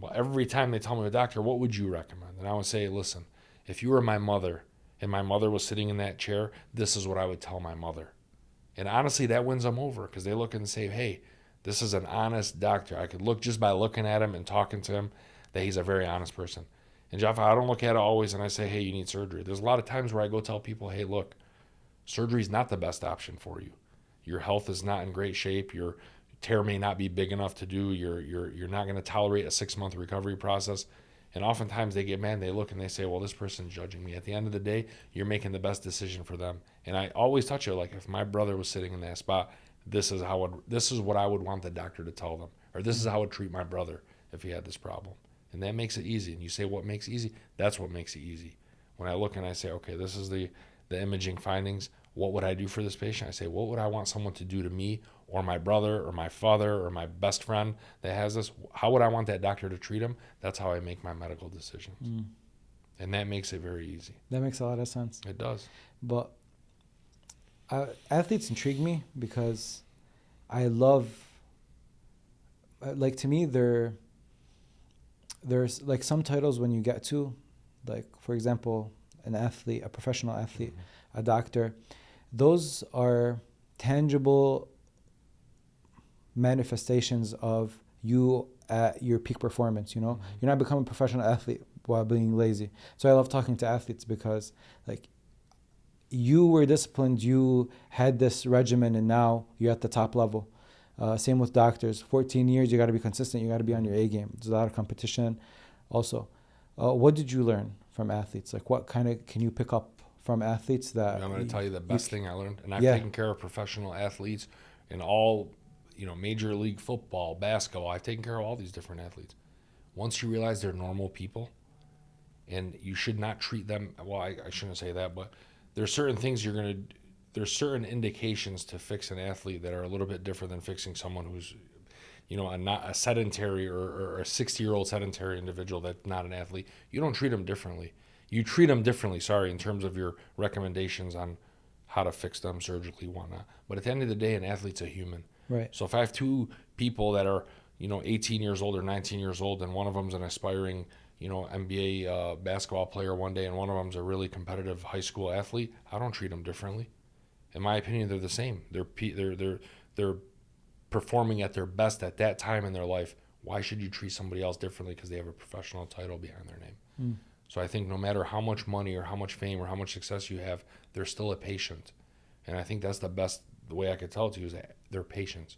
Well, every time they tell me, doctor, what would you recommend? And I would say, listen, if you were my mother and my mother was sitting in that chair, this is what I would tell my mother. And honestly, that wins them over because they look and say, hey, this is an honest doctor. I could look just by looking at him and talking to him that he's a very honest person. And Jaafar, I don't look at it always and I say, hey, you need surgery. There's a lot of times where I go tell people, hey, look, surgery is not the best option for you. Your health is not in great shape. Your tear may not be big enough to do. You're not going to tolerate a 6-month recovery process. And oftentimes they get mad. They look and they say, well, this person's judging me. At the end of the day, you're making the best decision for them. And I always touch it. Like, if my brother was sitting in that spot, this is what I would want the doctor to tell them. Or this is how I would treat my brother if he had this problem. And that makes it easy. And you say what makes it easy? That's what makes it easy. When I look and I say, okay, this is the imaging findings. What would I do for this patient? I say, what would I want someone to do to me or my brother or my father or my best friend that has this? How would I want that doctor to treat him? That's how I make my medical decisions. And that makes it very easy. That makes a lot of sense. It does. But athletes intrigue me because I love, like, to me, there's like some titles when you get to, like, for example, an athlete, a professional athlete, a doctor, those are tangible manifestations of you at your peak performance, you know? You're not becoming a professional athlete while being lazy. So I love talking to athletes because, like, you were disciplined, you had this regimen, and now you're at the top level. Same with doctors. 14 years, you got to be consistent. You got to be on your A game. There's a lot of competition. Also, what did you learn from athletes? Like, what kind of can you pick up from athletes that? I'm going to tell you the best thing I learned, and I've taken care of professional athletes in all, Major League Football, basketball. I've taken care of all these different athletes. Once you realize they're normal people, and you should not treat them. Well, I shouldn't say that, but there's certain things there's certain indications to fix an athlete that are a little bit different than fixing someone who's, not a sedentary or a 60-year-old sedentary individual that's not an athlete. You don't treat them differently. You treat them differently, in terms of your recommendations on how to fix them surgically, whatnot. But at the end of the day, an athlete's a human. Right. So if I have two people that are, 18 years old or 19 years old, and one of them's an aspiring, NBA basketball player one day, and one of them's a really competitive high school athlete, I don't treat them differently. In my opinion, they're the same. They're performing at their best at that time in their life. Why should you treat somebody else differently because they have a professional title behind their name? So I think no matter how much money or how much fame or how much success you have, they're still a patient. And I think that's the way I could tell it to you is that they're patients.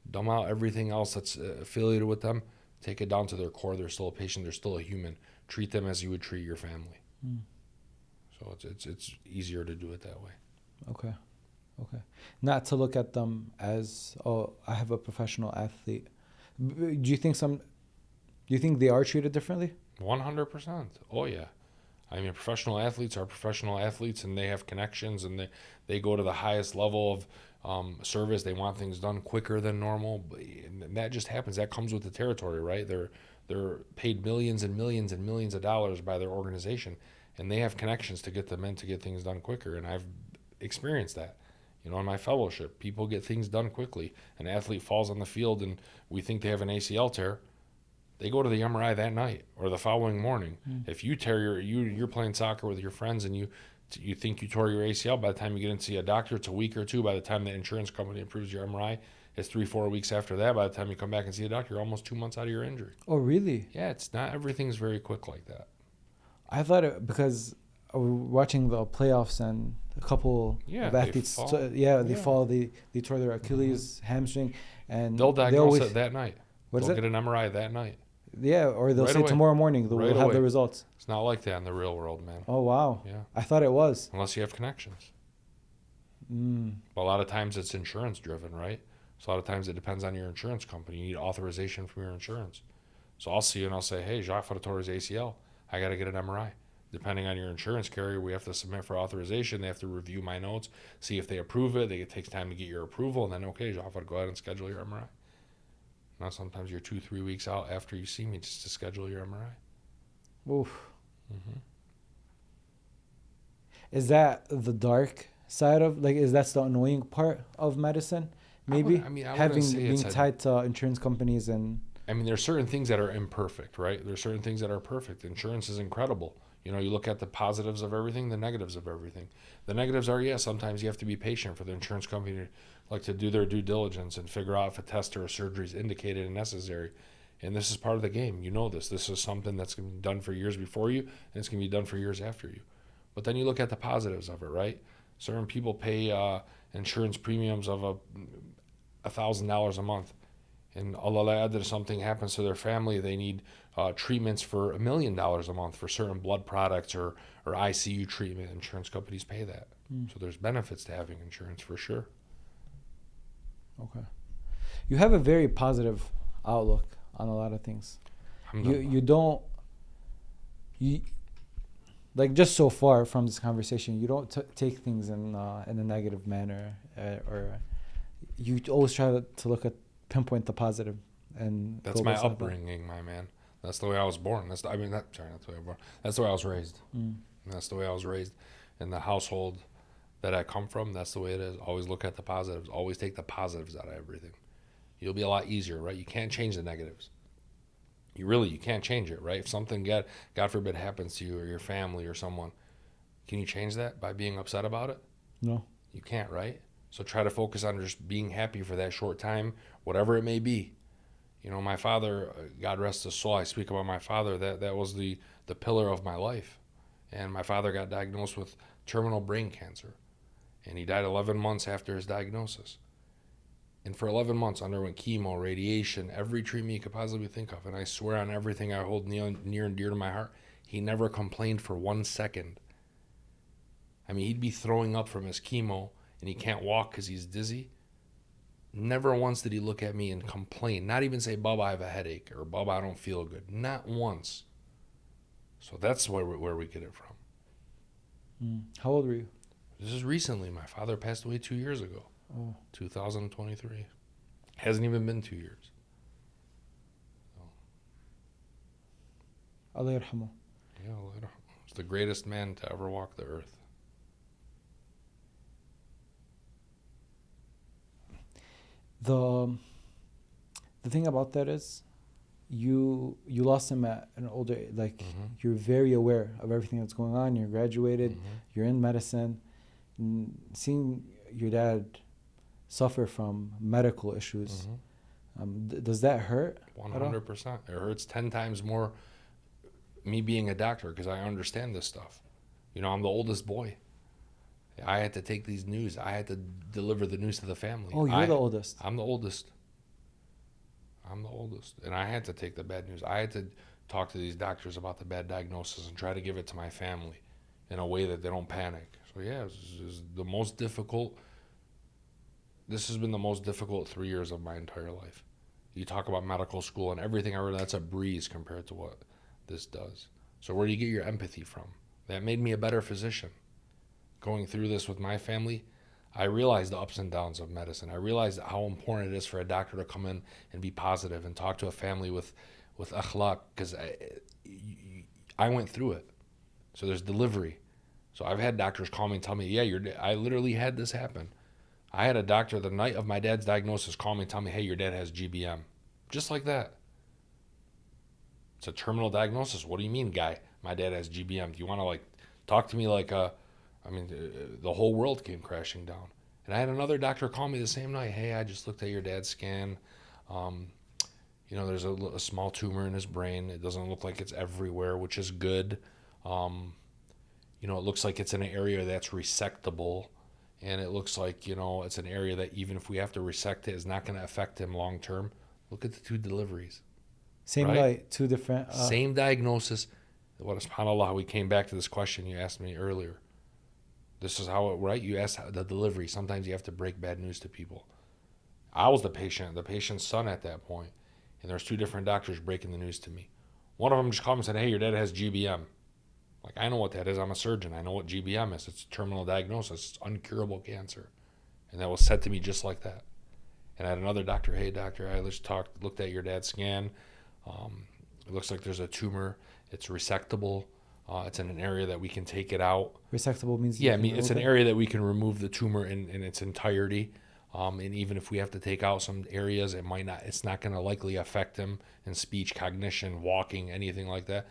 Dumb out everything else that's affiliated with them. Take it down to their core. They're still a patient. They're still a human. Treat them as you would treat your family. So it's easier to do it that way. Okay. Not to look at them as, oh, I have a professional athlete. Do you think they are treated differently? 100%. Oh, yeah. I mean, professional athletes are professional athletes, and they have connections, and they go to the highest level of service. They want things done quicker than normal. And that just happens. That comes with the territory, right? They're paid millions and millions and millions of dollars by their organization, and they have connections to get them in to get things done quicker. And I've experienced that. In my fellowship, people get things done quickly. An athlete falls on the field, and we think they have an ACL tear. They go to the MRI that night or the following morning. If you tear you're playing soccer with your friends and you think you tore your ACL, by the time you get in to see a doctor, it's a week or two. By the time the insurance company approves your MRI, it's 3-4 weeks after that. By the time you come back and see a doctor, you're almost 2 months out of your injury. Oh, really? Yeah, it's not everything's very quick like that. I thought it because watching the playoffs and a couple of athletes, they fall. They tore their Achilles, hamstring, and they'll diagnose it that night. They'll get an MRI that night. Yeah, or they'll Right say away. tomorrow morning we'll have the results. It's not like that in the real world, man. Oh, wow. Yeah. I thought it was. Unless you have connections. But a lot of times it's insurance driven, right? So a lot of times it depends on your insurance company. You need authorization from your insurance. So I'll see you and I'll say, hey, Jaafar tore his ACL. I got to get an MRI. Depending on your insurance carrier, we have to submit for authorization. They have to review my notes, see if they approve it. It takes time to get your approval. And then, okay, Jaafar, go ahead and schedule your MRI. Now sometimes you're 2-3 weeks out after you see me just to schedule your MRI. Oof. Is that the dark side of, like, is that the annoying part of medicine? Maybe being tied to insurance companies and. I mean, there's certain things that are imperfect, right? There's certain things that are perfect. Insurance is incredible. You look at the positives of everything, the negatives of everything. The negatives are, sometimes you have to be patient for the insurance company to do their due diligence and figure out if a test or a surgery is indicated and necessary. And this is part of the game. You know this. This is something that's going to be done for years before you, and it's going to be done for years after you. But then you look at the positives of it, right? Certain people pay insurance premiums of $1,000 a month. And Allah, something happens to their family, they need treatments for $1 million a month for certain blood products or ICU treatment. Insurance companies pay that. So there's benefits to having insurance for sure. Okay. You have a very positive outlook on a lot of things. You like just so far from this conversation, you don't take things in a negative manner, or you always try to look at pinpoint the positive, and That's go my based off that. upbringing, my man. That's the way I was born. That's the way I was born. That's the way I was raised. Mm. And that's the way I was raised in the household that I come from. That's the way it is. Always look at the positives. Always take the positives out of everything. You'll be a lot easier, right? You can't change the negatives. You can't change it, right? If something, God forbid, happens to you or your family or someone, can you change that by being upset about it? No. You can't, right? So try to focus on just being happy for that short time, whatever it may be. You know, my father, God rest his soul, I speak about my father, that was the pillar of my life. And my father got diagnosed with terminal brain cancer. And he died 11 months after his diagnosis. And for 11 months underwent chemo, radiation, every treatment you could possibly think of. And I swear on everything I hold near and dear to my heart, he never complained for 1 second. I mean, he'd be throwing up from his chemo and he can't walk because he's dizzy. Never once did he look at me and complain. Not even say, Bubba, I have a headache, or Bubba, I don't feel good. Not once. So that's where we get it from. How old were you? This is recently. My father passed away 2 years ago. Oh. 2023. Hasn't even been 2 years. Allah yarhamu. Yeah, he's the greatest man to ever walk the earth. The thing about that is, you lost him at an older, like, you're very aware of everything that's going on. You're graduated, you're in medicine. Seeing your dad suffer from medical issues, does that hurt? 100%. It hurts 10 times more me being a doctor, because I understand this stuff. You know, I'm the oldest boy. I had to take these news. I had to deliver the news to the family. Oh, you're the oldest. I'm the oldest. And I had to take the bad news. I had to talk to these doctors about the bad diagnosis and try to give it to my family in a way that they don't panic. So yeah, this has been the most difficult 3 years of my entire life. You talk about medical school and everything I read, that's a breeze compared to what this does. So where do you get your empathy from? That made me a better physician. Going through this with my family, I realized the ups and downs of medicine. I realized how important it is for a doctor to come in and be positive and talk to a family with akhlaq, because I went through it. So there's delivery. So I've had doctors call me and tell me, yeah, I literally had this happen. I had a doctor the night of my dad's diagnosis call me and tell me, hey, your dad has GBM. Just like that. It's a terminal diagnosis. What do you mean, guy? My dad has GBM. Do you want to talk to me like the whole world came crashing down. And I had another doctor call me the same night. Hey, I just looked at your dad's scan. There's a small tumor in his brain. It doesn't look like it's everywhere, which is good. It looks like it's in an area that's resectable. And it looks like, it's an area that even if we have to resect it, is not going to affect him long term. Look at the two deliveries. Same right? night, two different... Same diagnosis. What, subhanAllah, we came back to this question you asked me earlier. This is how it, right? You asked the delivery. Sometimes you have to break bad news to people. I was the patient's son at that point. And there's two different doctors breaking the news to me. One of them just called me and said, hey, your dad has GBM. Like, I know what that is. I'm a surgeon. I know what GBM is. It's a terminal diagnosis. It's uncurable cancer. And that was said to me just like that. And I had another doctor, hey, doctor, I just looked at your dad's scan. It looks like there's a tumor. It's resectable. It's in an area that we can take it out. Resectable means... Yeah, it's an area that we can remove the tumor in its entirety. And even if we have to take out some areas, it's not going to likely affect him in speech, cognition, walking, anything like that.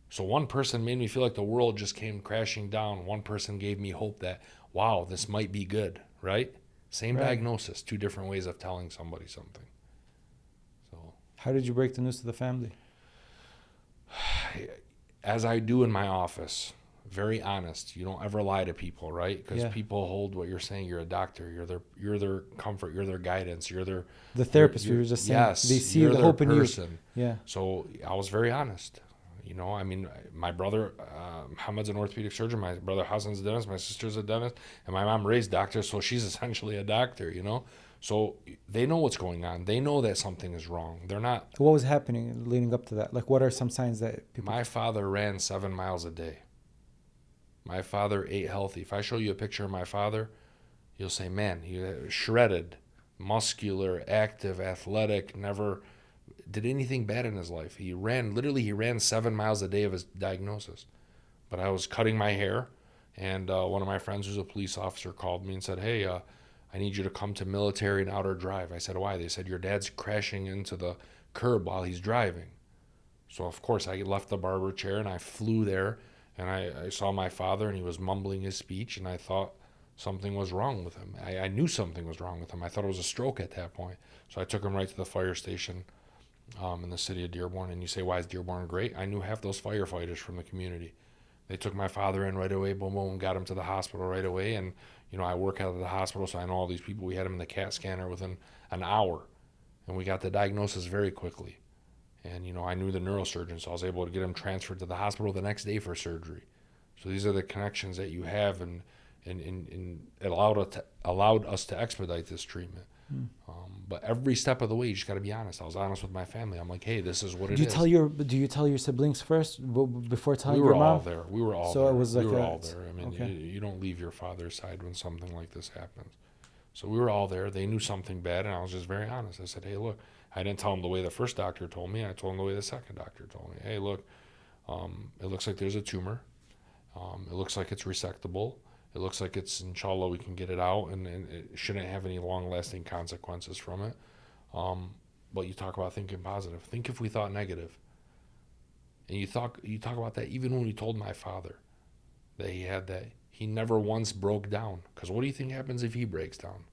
So one person made me feel like the world just came crashing down. One person gave me hope that, wow, this might be good, right? Same diagnosis, two different ways of telling somebody something. So, how did you break the news to the family? As I do in my office, very honest. You don't ever lie to people, right? Because people hold what you're saying. You're a doctor. You're their comfort. You're their guidance. You're their... The therapist, you were just saying. Yes. They see the hope in you. Yeah. So I was very honest. My brother, Muhammad's an orthopedic surgeon. My brother Hassan's a dentist. My sister's a dentist. And my mom raised doctors, so she's essentially a doctor, So they know what's going on. They know that something is wrong. They're not... What was happening leading up to that? Like, what are some signs that people... My father ran 7 miles a day. My father ate healthy. If I show you a picture of my father, you'll say, man, he was shredded, muscular, active, athletic, never did anything bad in his life. He ran 7 miles a day of his diagnosis. But I was cutting my hair, and one of my friends who's a police officer called me and said, hey, I need you to come to Military and Outer Drive. I said, why? They said, your dad's crashing into the curb while he's driving. So, of course, I left the barber chair, and I flew there, and I saw my father, and he was mumbling his speech, and I thought something was wrong with him. I knew something was wrong with him. I thought it was a stroke at that point. So I took him right to the fire station in the city of Dearborn. And you say, why is Dearborn great? I knew half those firefighters from the community. They took my father in right away, boom, boom, got him to the hospital right away. And, I work out of the hospital, so I know all these people. We had him in the CAT scanner within an hour. And we got the diagnosis very quickly. And, I knew the neurosurgeon, so I was able to get him transferred to the hospital the next day for surgery. So these are the connections that you have, and it allowed us to expedite this treatment. But every step of the way, you just got to be honest. I was honest with my family. I'm like, hey, this is what it is. Do you tell your siblings first before telling your mom? We were all there. We were all there. So it was like we were all there. I mean, okay. you don't leave your father's side when something like this happens. So we were all there. They knew something bad, and I was just very honest. I said, hey, look, I didn't tell them the way the first doctor told me. I told them the way the second doctor told me. Hey, look, it looks like there's a tumor. It looks like it's resectable. It looks like it's, inshallah, we can get it out, and it shouldn't have any long-lasting consequences from it. But you talk about thinking positive. Think if we thought negative. And you talk about that even when we told my father that he had that. He never once broke down. Because what do you think happens if he breaks down?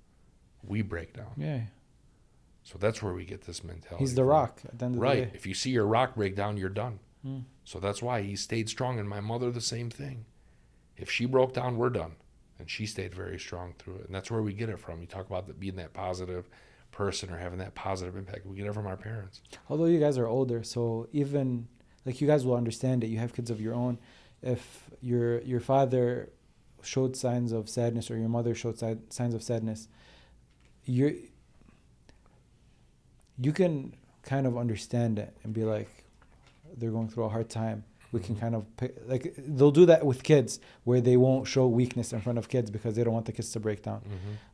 We break down. Yeah. So that's where we get this mentality. He's the rock at the end of the day. Right. If you see your rock break down, you're done. So that's why he stayed strong. And my mother, the same thing. If she broke down, we're done. And she stayed very strong through it. And that's where we get it from. You talk about being that positive person or having that positive impact. We get it from our parents. Although you guys are older, so even, like, you guys will understand it. You have kids of your own. If your father showed signs of sadness or your mother showed signs of sadness, you can kind of understand it and be like, they're going through a hard time. We can kind of like, they'll do that with kids where they won't show weakness in front of kids because they don't want the kids to break down.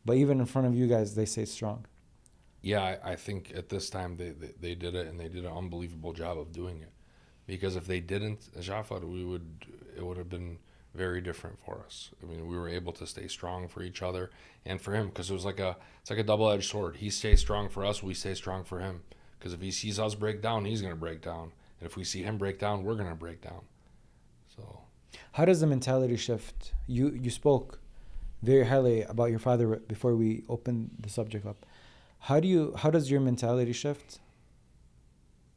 But even in front of you guys, they stay strong. Yeah, I think at this time they did it, and they did an unbelievable job of doing it. Because if they didn't, Jaafar, it would have been very different for us. I mean, we were able to stay strong for each other and for him, because it's like a double-edged sword. He stays strong for us, we stay strong for him. Because if he sees us break down, he's going to break down. And if we see him break down, we're going to break down. So, how does the mentality shift? You spoke very highly about your father before we opened the subject up. How does your mentality shift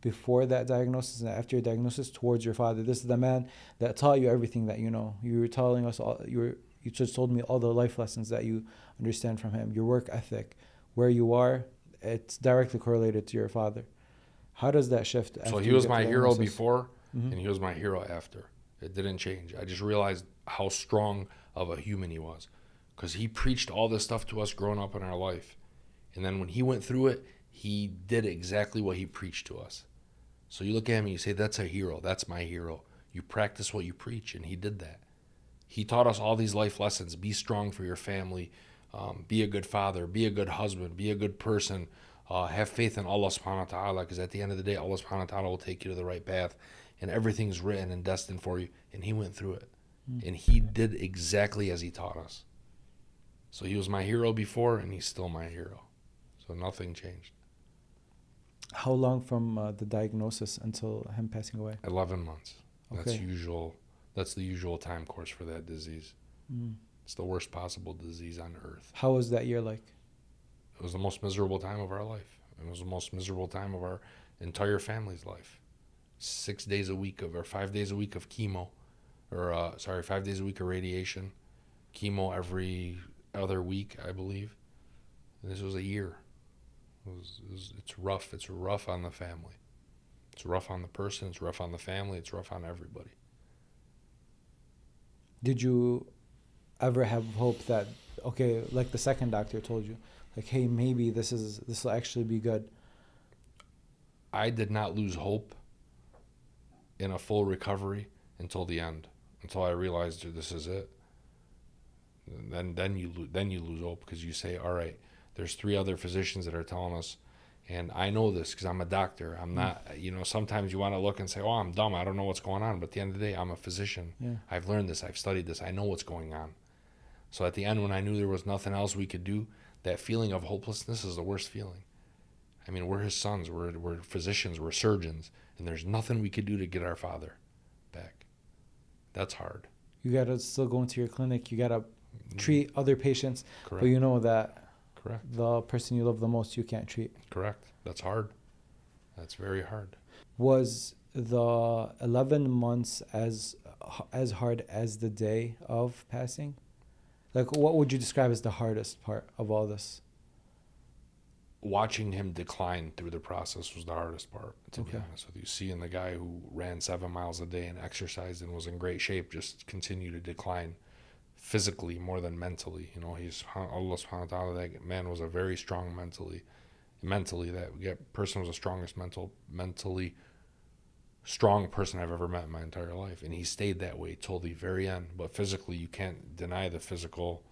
before that diagnosis and after your diagnosis towards your father? This is the man that taught you everything that you know. You were telling us all. You just told me all the life lessons that you understand from him. Your work ethic, where you are, it's directly correlated to your father. How does that shift? So he was my hero before, and he was my hero after. It didn't change. I just realized how strong of a human he was, because he preached all this stuff to us growing up in our life. And then when he went through it, he did exactly what he preached to us. So you look at him and you say, that's a hero. That's my hero. You practice what you preach, and he did that. He taught us all these life lessons. Be strong for your family. Be a good father. Be a good husband. Be a good person. Have faith in Allah subhanahu wa ta'ala, because at the end of the day, Allah subhanahu wa ta'ala will take you to the right path, and everything's written and destined for you. And he went through it. And he did exactly as he taught us. So he was my hero before, and he's still my hero. So nothing changed. How long from the diagnosis until him passing away? 11 months. Okay. That's the usual time course for that disease. It's the worst possible disease on earth. How was that year like? It was the most miserable time of our life. It was the most miserable time of our entire family's life. 5 days a week of chemo, 5 days a week of radiation, chemo every other week, I believe. And this was a year. It's rough. It's rough on the family. It's rough on the person. It's rough on the family. It's rough on everybody. Did you ever have hope that, okay, like the second doctor told you, like, hey, maybe this will actually be good? I did not lose hope in a full recovery until the end. until I realized this is it. And then you lose hope, because you say, all right, there's 3 other physicians that are telling us, and I know this because I'm a doctor. I'm not, sometimes you want to look and say, oh, I'm dumb, I don't know what's going on. But at the end of the day, I'm a physician. Yeah. I've learned this, I've studied this, I know what's going on. So at the end, when I knew there was nothing else we could do, that feeling of hopelessness is the worst feeling. I mean, we're his sons, we're physicians, we're surgeons, and there's nothing we could do to get our father back. That's hard. You got to still go into your clinic. You got to treat other patients. Correct. But you know that Correct. the person you love the most, you can't treat. Correct. That's hard. That's very hard. Was the 11 months as hard as the day of passing? Like, what would you describe as the hardest part of all this? Watching him decline through the process was the hardest part, to be Okay. honest with you. Seeing the guy who ran 7 miles a day and exercised and was in great shape just continue to decline physically more than mentally. He's Allah subhanahu wa ta'ala, that man was a very strong mentally. That person was the strongest mentally strong person I've ever met in my entire life. And he stayed that way till the very end. But physically, you can't deny the physical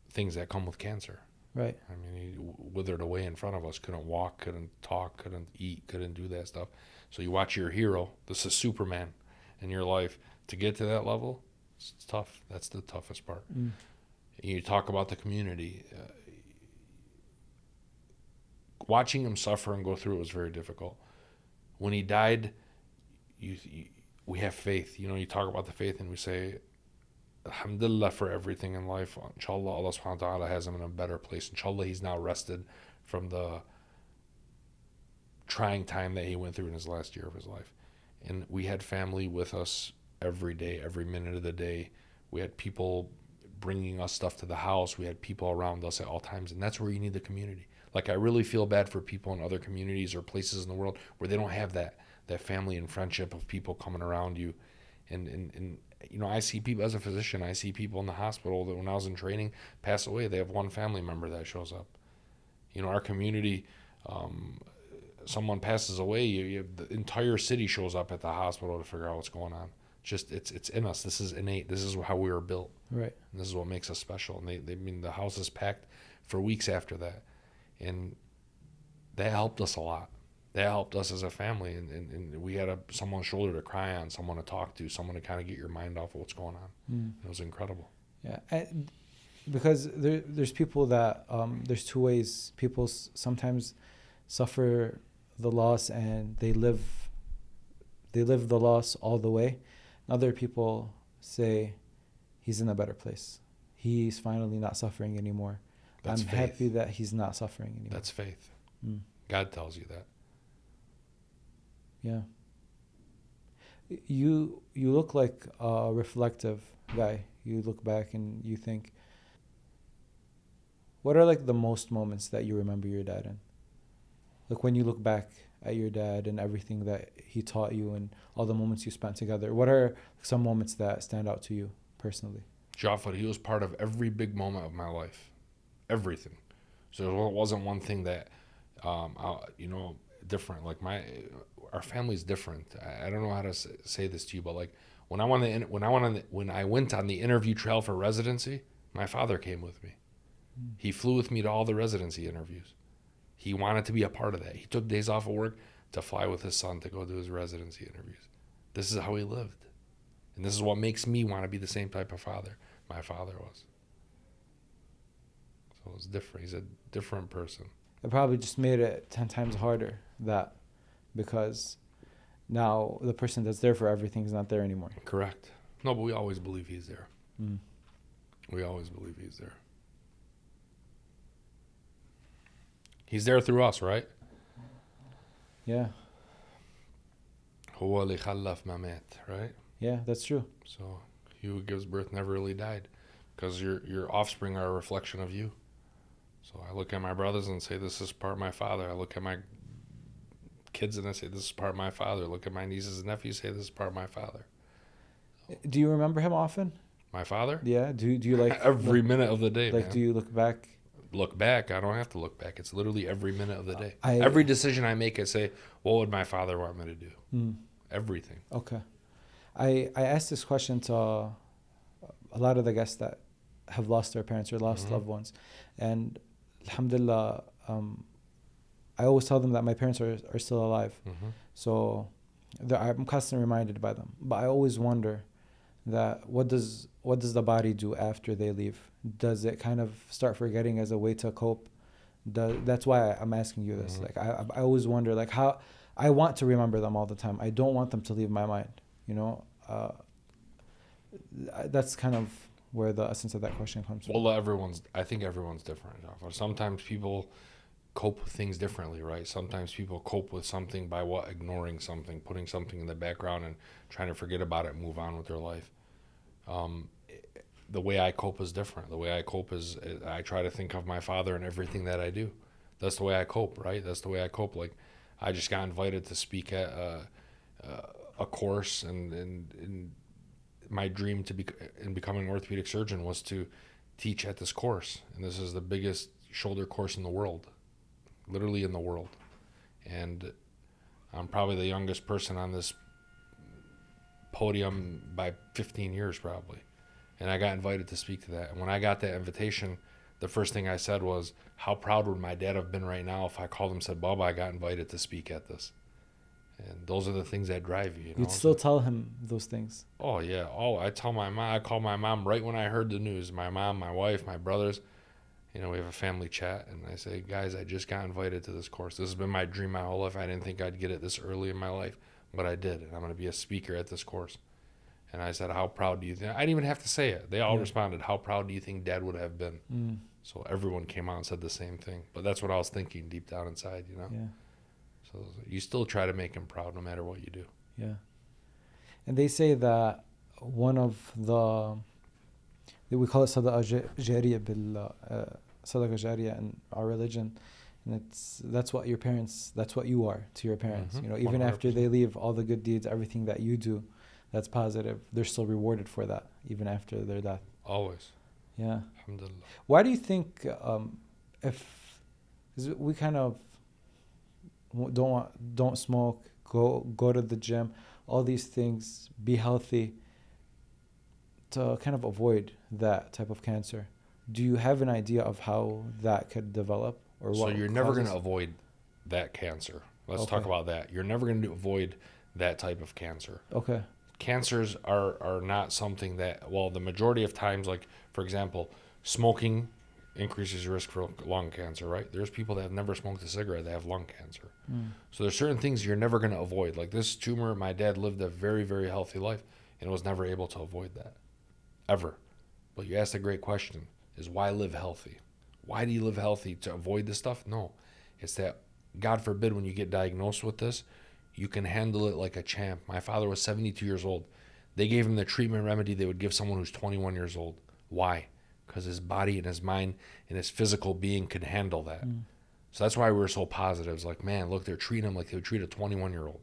things that come with cancer. Right. I mean, he withered away in front of us, couldn't walk, couldn't talk, couldn't eat, couldn't do that stuff. So you watch your hero, this is Superman in your life, to get to that level, it's tough. That's the toughest part. You talk about the community. Watching him suffer and go through it was very difficult. When he died, we have faith. You talk about the faith and we say, Alhamdulillah for everything in life. Inshallah, Allah subhanahu wa ta'ala has him in a better place. Inshallah, he's now rested from the trying time that he went through in his last year of his life. And we had family with us every day, every minute of the day. We had people bringing us stuff to the house. We had people around us at all times. And that's where you need the community. Like, I really feel bad for people in other communities or places in the world where they don't have that family and friendship of people coming around you. And I see people, as a physician, I see people in the hospital that when I was in training pass away. They have one family member that shows up. Our community, someone passes away, you have the entire city shows up at the hospital to figure out what's going on. Just it's in us. This is innate. This is how we were built. Right. And this is what makes us special. And they mean the house is packed for weeks after that. And that helped us a lot. That helped us as a family, and we had someone's shoulder to cry on, someone to talk to, someone to kind of get your mind off of what's going on. It was incredible. Yeah, because there's people that there's 2 ways. People sometimes suffer the loss and they live the loss all the way. Other people say he's in a better place. He's finally not suffering anymore. That's I'm faith. happy that he's not suffering anymore. That's faith. God tells you that. Yeah. You look like a reflective guy. You look back and you think, what are like the most moments that you remember your dad in? Like, when you look back at your dad and everything that he taught you and all the moments you spent together, what are some moments that stand out to you personally? Jaafar, he was part of every big moment of my life. Everything. So it wasn't one thing that, different. Like our family's different. I don't know how to say this to you, but like when I went on the interview trail for residency, my father came with me. He flew with me to all the residency interviews. He wanted to be a part of that. He took days off of work to fly with his son to go do his residency interviews. This is how he lived. And this is what makes me want to be the same type of father my father was. So it was different. He's a different person. It probably just made it 10 times harder, because now the person that's there for everything is not there anymore. Correct. No, but we always believe he's there. We always believe he's there. He's there through us, right? Yeah. هو اللي خلف ما مات, right? Yeah, that's true. So he who gives birth never really died, because your offspring are a reflection of you. So I look at my brothers and say, this is part of my father. I look at my kids and I say, this is part of my father. Look at my nieces and nephews, say, this is part of my father. Do you remember him often? My father? Yeah. Do you like every minute of the day, like, man. do you look back? Look back? I don't have to look back. It's literally every minute of the day. Every decision I make, I say, what would my father want me to do? Everything. Okay. I asked this question to a lot of the guests that have lost their parents or lost loved ones, and alhamdulillah, I always tell them that my parents are still alive. So I'm constantly reminded by them. But I always wonder that what does the body do after they leave? Does it kind of start forgetting as a way to cope? That's why I'm asking you this. Like I always wonder, like, how I want to remember them all the time. I don't want them to leave my mind. You know, that's kind of where the essence of that question comes from. Well, I think everyone's different. Sometimes people cope with things differently, right? Sometimes people cope with something by ignoring something, putting something in the background and trying to forget about it and move on with their life. The way I cope is different. The way I cope is I try to think of my father in everything that I do. That's the way I cope, right? That's the way I cope. Like, I just got invited to speak at a course, and my dream in becoming an orthopedic surgeon was to teach at this course. And this is the biggest shoulder course in the world, literally in the world. And I'm probably the youngest person on this podium by 15 years probably. And I got invited to speak to that. And when I got that invitation, the first thing I said was, how proud would my dad have been right now if I called him and said, Bubba, I got invited to speak at this. And those are the things that drive you. You'd still tell him those things? Oh, yeah. I tell my mom. I called my mom right when I heard the news. My mom, my wife, my brothers. We have a family chat. And I say, guys, I just got invited to this course. This has been my dream my whole life. I didn't think I'd get it this early in my life, but I did. And I'm going to be a speaker at this course. And I said, how proud do you think? I didn't even have to say it. They all responded, how proud do you think Dad would have been? So everyone came out and said the same thing. But that's what I was thinking deep down inside, Yeah. So you still try to make him proud no matter what you do. Yeah. And they say that one of we call it sadaqa jariyah in our religion. And that's what you are to your parents. Even 100%. After they leave, all the good deeds, everything that you do, that's positive, they're still rewarded for that, even after their death. Always. Yeah. Alhamdulillah. Why do you think if we kind of don't smoke, go to the gym, all these things, be healthy, to kind of avoid that type of cancer? Do you have an idea of how that could develop, or what? So you're never going to avoid that cancer. Let's talk about that. You're never going to avoid that type of cancer. Okay. Cancers are not something that, the majority of times, like, for example, smoking increases your risk for lung cancer, right? There's people that have never smoked a cigarette that have lung cancer. So there's certain things you're never going to avoid. Like this tumor, my dad lived a very, very healthy life and was never able to avoid that, ever. But you asked a great question, is why live healthy? Why do you live healthy? To avoid this stuff? No. It's that, God forbid, when you get diagnosed with this, you can handle it like a champ. My father was 72 years old. They gave him the treatment remedy they would give someone who's 21 years old. Why? Because his body and his mind and his physical being could handle that. So that's why we were so positive. It's like, man, look, they're treating him like they would treat a 21-year-old.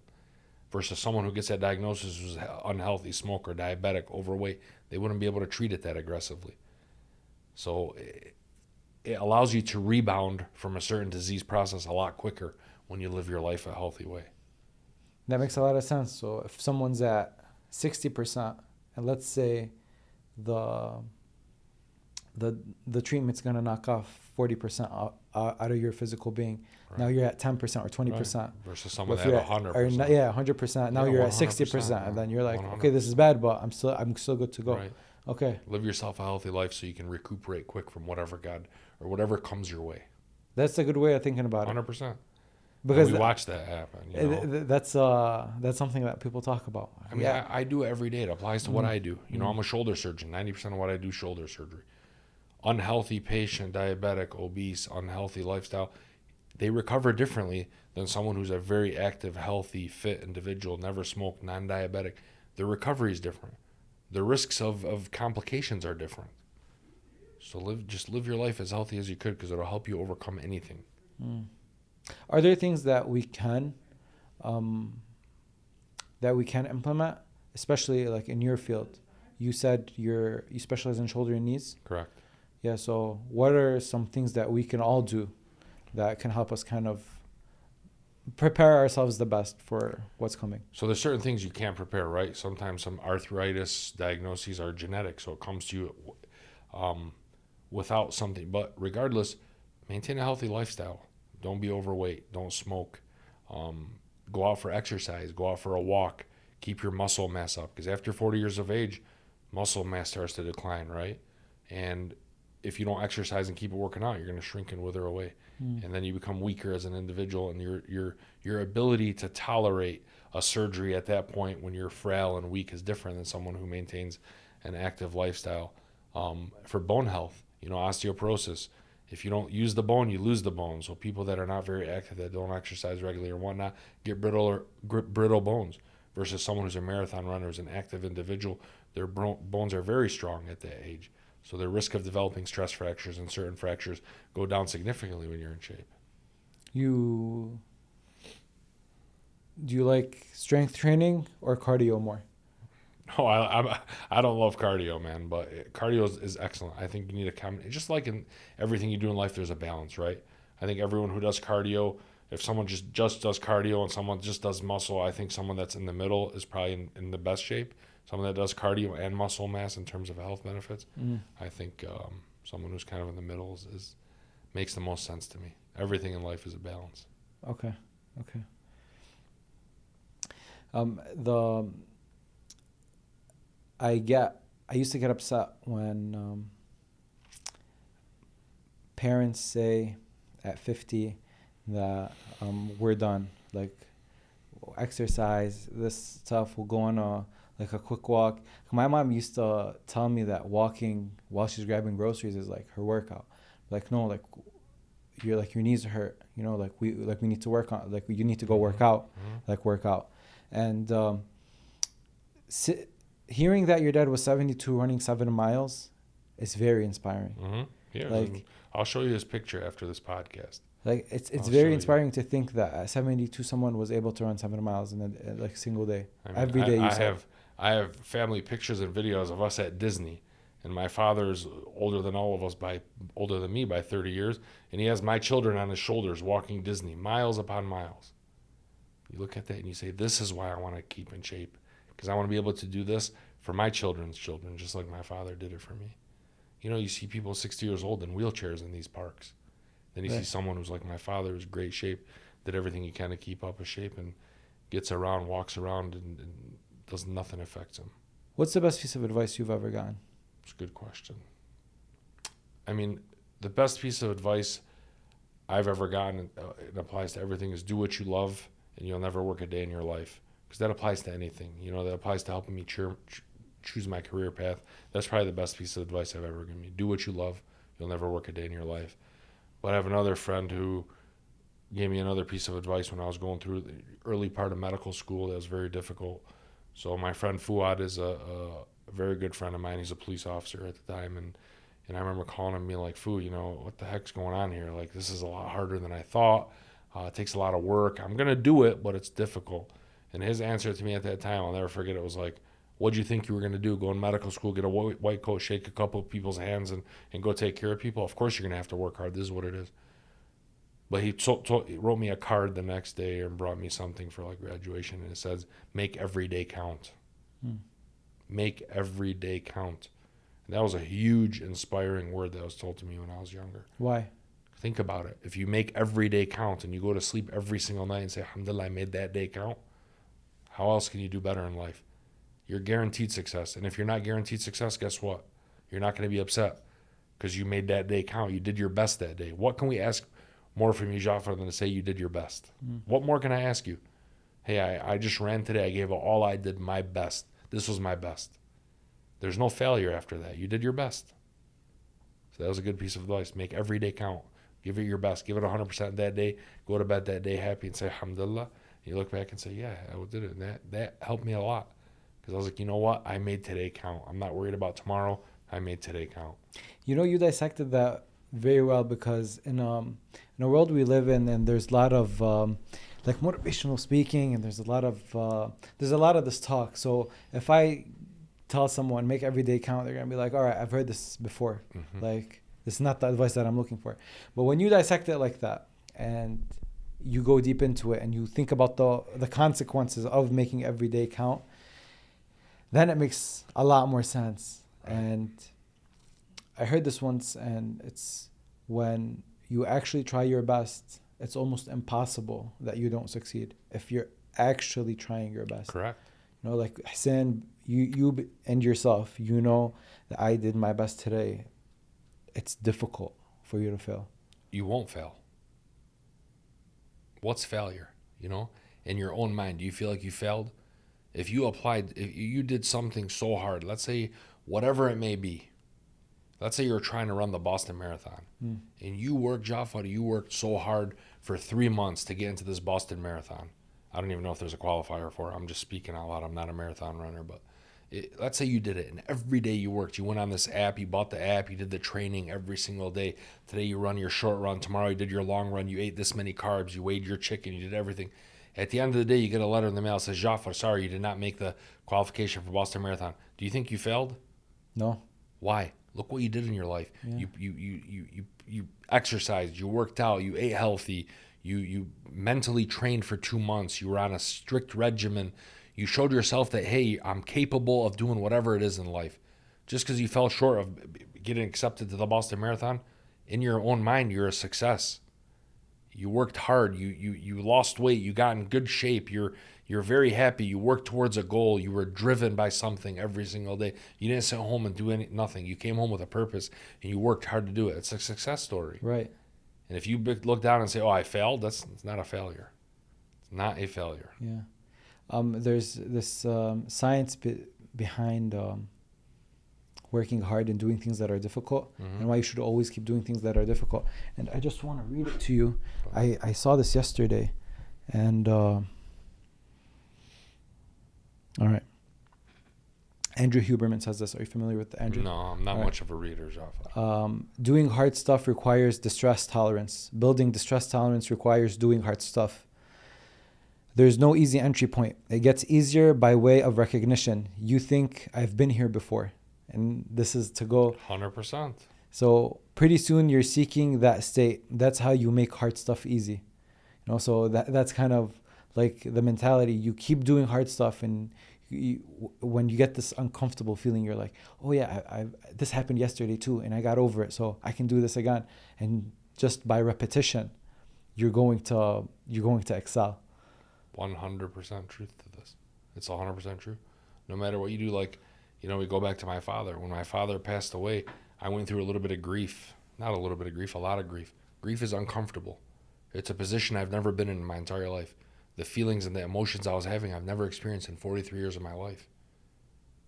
Versus someone who gets that diagnosis who's unhealthy, smoker, diabetic, overweight. They wouldn't be able to treat it that aggressively. So it allows you to rebound from a certain disease process a lot quicker when you live your life a healthy way. That makes a lot of sense. So if someone's at 60%, and let's say the treatment's going to knock off 40% out of your physical being. Right. Now you're at 10% or 20%. Right. Versus someone that had 100%. 100%. Now you're at 60%. And then you're like, 100%. Okay, this is bad, but I'm still good to go. Right. Okay. Live yourself a healthy life so you can recuperate quick from whatever comes your way. That's a good way of thinking about it. 100%. Because we watch that happen. That's something that people talk about. I mean, I do it every day. It applies to what I do. I'm a shoulder surgeon. 90% of what I do is shoulder surgery. Unhealthy patient, diabetic, obese, unhealthy lifestyle, they recover differently than someone who's a very active, healthy, fit individual, never smoked, non-diabetic. Their recovery is different. The risks of complications are different. So live your life as healthy as you could, because it'll help you overcome anything. Are there things that we can implement, especially like in your field? You said you specialize in shoulder and knees? Correct. Yeah, so what are some things that we can all do that can help us kind of prepare ourselves the best for what's coming. So there's certain things you can't prepare, right? Sometimes some arthritis diagnoses are genetic, so it comes to you without something. But regardless, maintain a healthy lifestyle. Don't be overweight. Don't smoke. Go out for exercise. Go out for a walk. Keep your muscle mass up, because after 40 years of age, muscle mass starts to decline, right? And if you don't exercise and keep it working out, you're going to shrink and wither away. And then you become weaker as an individual, and your ability to tolerate a surgery at that point when you're frail and weak is different than someone who maintains an active lifestyle. For bone health, osteoporosis, if you don't use the bone, you lose the bone. So people that are not very active, that don't exercise regularly or whatnot, get brittle bones, versus someone who's a marathon runner, who's an active individual, their bones are very strong at that age. So the risk of developing stress fractures and certain fractures go down significantly when you're in shape. Do you like strength training or cardio more? Oh, I don't love cardio, man, but cardio is excellent. I think you need a combination. Just like in everything you do in life, there's a balance, right? I think everyone who does cardio, if someone just does cardio and someone just does muscle, I think someone that's in the middle is probably in the best shape. Someone that does cardio and muscle mass in terms of health benefits, I think someone who's kind of in the middle makes the most sense to me. Everything in life is a balance. Okay. I used to get upset when parents say at 50 that we're done. Like, exercise, this stuff, we'll go on a quick walk. My mom used to tell me that walking while she's grabbing groceries is like her workout. Like, no, like your knees hurt, we need to work on, you need to go work out, work out. And hearing that your dad was 72 running 7 miles is very inspiring. Yeah, I'll show you his picture after this podcast. It's very inspiring to think that at 72 someone was able to run 7 miles in a single day. Every day I have family pictures and videos of us at Disney, and my father's older than me by 30 years, and he has my children on his shoulders walking Disney miles upon miles. You look at that and you say, this is why I want to keep in shape, because I want to be able to do this for my children's children, just like my father did it for me. You see people 60 years old in wheelchairs in these parks. Then you see someone who's like my father, who's great shape, did everything he can to keep up a shape, and gets around, walks around, and does nothing affects him. What's the best piece of advice you've ever gotten? It's a good question. I mean, the best piece of advice I've ever gotten, it applies to everything, is do what you love, and you'll never work a day in your life. Because that applies to anything. That applies to helping me choose my career path. That's probably the best piece of advice I've ever given me. Do what you love. You'll never work a day in your life. But I have another friend who gave me another piece of advice when I was going through the early part of medical school that was very difficult. So my friend Fuad is a very good friend of mine. He's a police officer at the time. And I remember calling him and being like, Fu, what the heck's going on here? Like, this is a lot harder than I thought. It takes a lot of work. I'm going to do it, but it's difficult. And his answer to me at that time, I'll never forget it, was like, what'd you think you were going to do? Go in medical school, get a white coat, shake a couple of people's hands, and go take care of people? Of course you're going to have to work hard. This is what it is. But he wrote me a card the next day and brought me something for graduation, and it says, make every day count. Make every day count. And that was a huge, inspiring word that was told to me when I was younger. Why? Think about it. If you make every day count and you go to sleep every single night and say, alhamdulillah, I made that day count, how else can you do better in life? You're guaranteed success. And if you're not guaranteed success, guess what? You're not going to be upset because you made that day count. You did your best that day. What can we ask more from you, Jaafar, than to say you did your best? What more can I ask you? Hey, I just ran today. I gave it all I did, my best. This was my best. There's no failure after that. You did your best. So that was a good piece of advice. Make every day count. Give it your best. Give it 100% that day. Go to bed that day happy and say, alhamdulillah. You look back and say, yeah, I did it. And that helped me a lot. Because I was like, you know what? I made today count. I'm not worried about tomorrow. I made today count. You dissected that very well, because in a world we live in, and there's a lot of motivational speaking, and there's a lot of this talk. So if I tell someone make every day count, they're gonna be like, all right, I've heard this before. This is not the advice that I'm looking for. But when you dissect it like that, and you go deep into it and you think about the consequences of making every day count, then it makes a lot more sense. Right. And I heard this once, and it's when you actually try your best, it's almost impossible that you don't succeed if you're actually trying your best. Correct. You know, like Hussein, you and yourself, you know that I did my best today. It's difficult for you to fail. You won't fail. What's failure? You know, in your own mind, do you feel like you failed? If you did something so hard, let's say whatever it may be, let's say you're trying to run the Boston Marathon, and you worked so hard for 3 months to get into this Boston Marathon. I don't even know if there's a qualifier for it. I'm just speaking out loud. I'm not a marathon runner, but let's say you did it, and every day you worked. You went on this app, you bought the app, you did the training every single day. Today you run your short run. Tomorrow you did your long run. You ate this many carbs. You weighed your chicken. You did everything. At the end of the day, you get a letter in the mail that says, Jaafar, sorry, you did not make the qualification for Boston Marathon. Do you think you failed? No. Why? Look what you did in your life. Yeah. You exercised, you worked out, you ate healthy, you mentally trained for 2 months, you were on a strict regimen. You showed yourself that, hey, I'm capable of doing whatever it is in life. Just because you fell short of getting accepted to the Boston Marathon, in your own mind, you're a success. You worked hard, you lost weight, you got in good shape, you're very happy, you worked towards a goal, you were driven by something every single day. You didn't sit home and do nothing. You came home with a purpose and you worked hard to do it. It's a success story. Right. And if you look down and say, oh, I failed, it's not a failure. It's not a failure. Yeah. There's this science behind working hard and doing things that are difficult, and why you should always keep doing things that are difficult. And I just want to read it to you. I saw this yesterday, and all right. Andrew Huberman says this. Are you familiar with Andrew? No, I'm not much of a reader, Jaafar. Doing hard stuff requires distress tolerance. Building distress tolerance requires doing hard stuff. There's no easy entry point. It gets easier by way of recognition. You think, I've been here before. And this is to go 100%. So pretty soon you're seeking that state. That's how you make hard stuff easy. You know, so that's kind of like the mentality. You keep doing hard stuff, and when you get this uncomfortable feeling, you're like, oh yeah, this happened yesterday too, and I got over it, so I can do this again. And just by repetition, you're going to excel. 100% truth to this. It's 100% true. No matter what you do, like, you know, we go back to my father. When my father passed away, I went through a little bit of grief. Not a little bit of grief, a lot of grief. Grief is uncomfortable. It's a position I've never been in my entire life. The feelings and the emotions I was having, I've never experienced in 43 years of my life.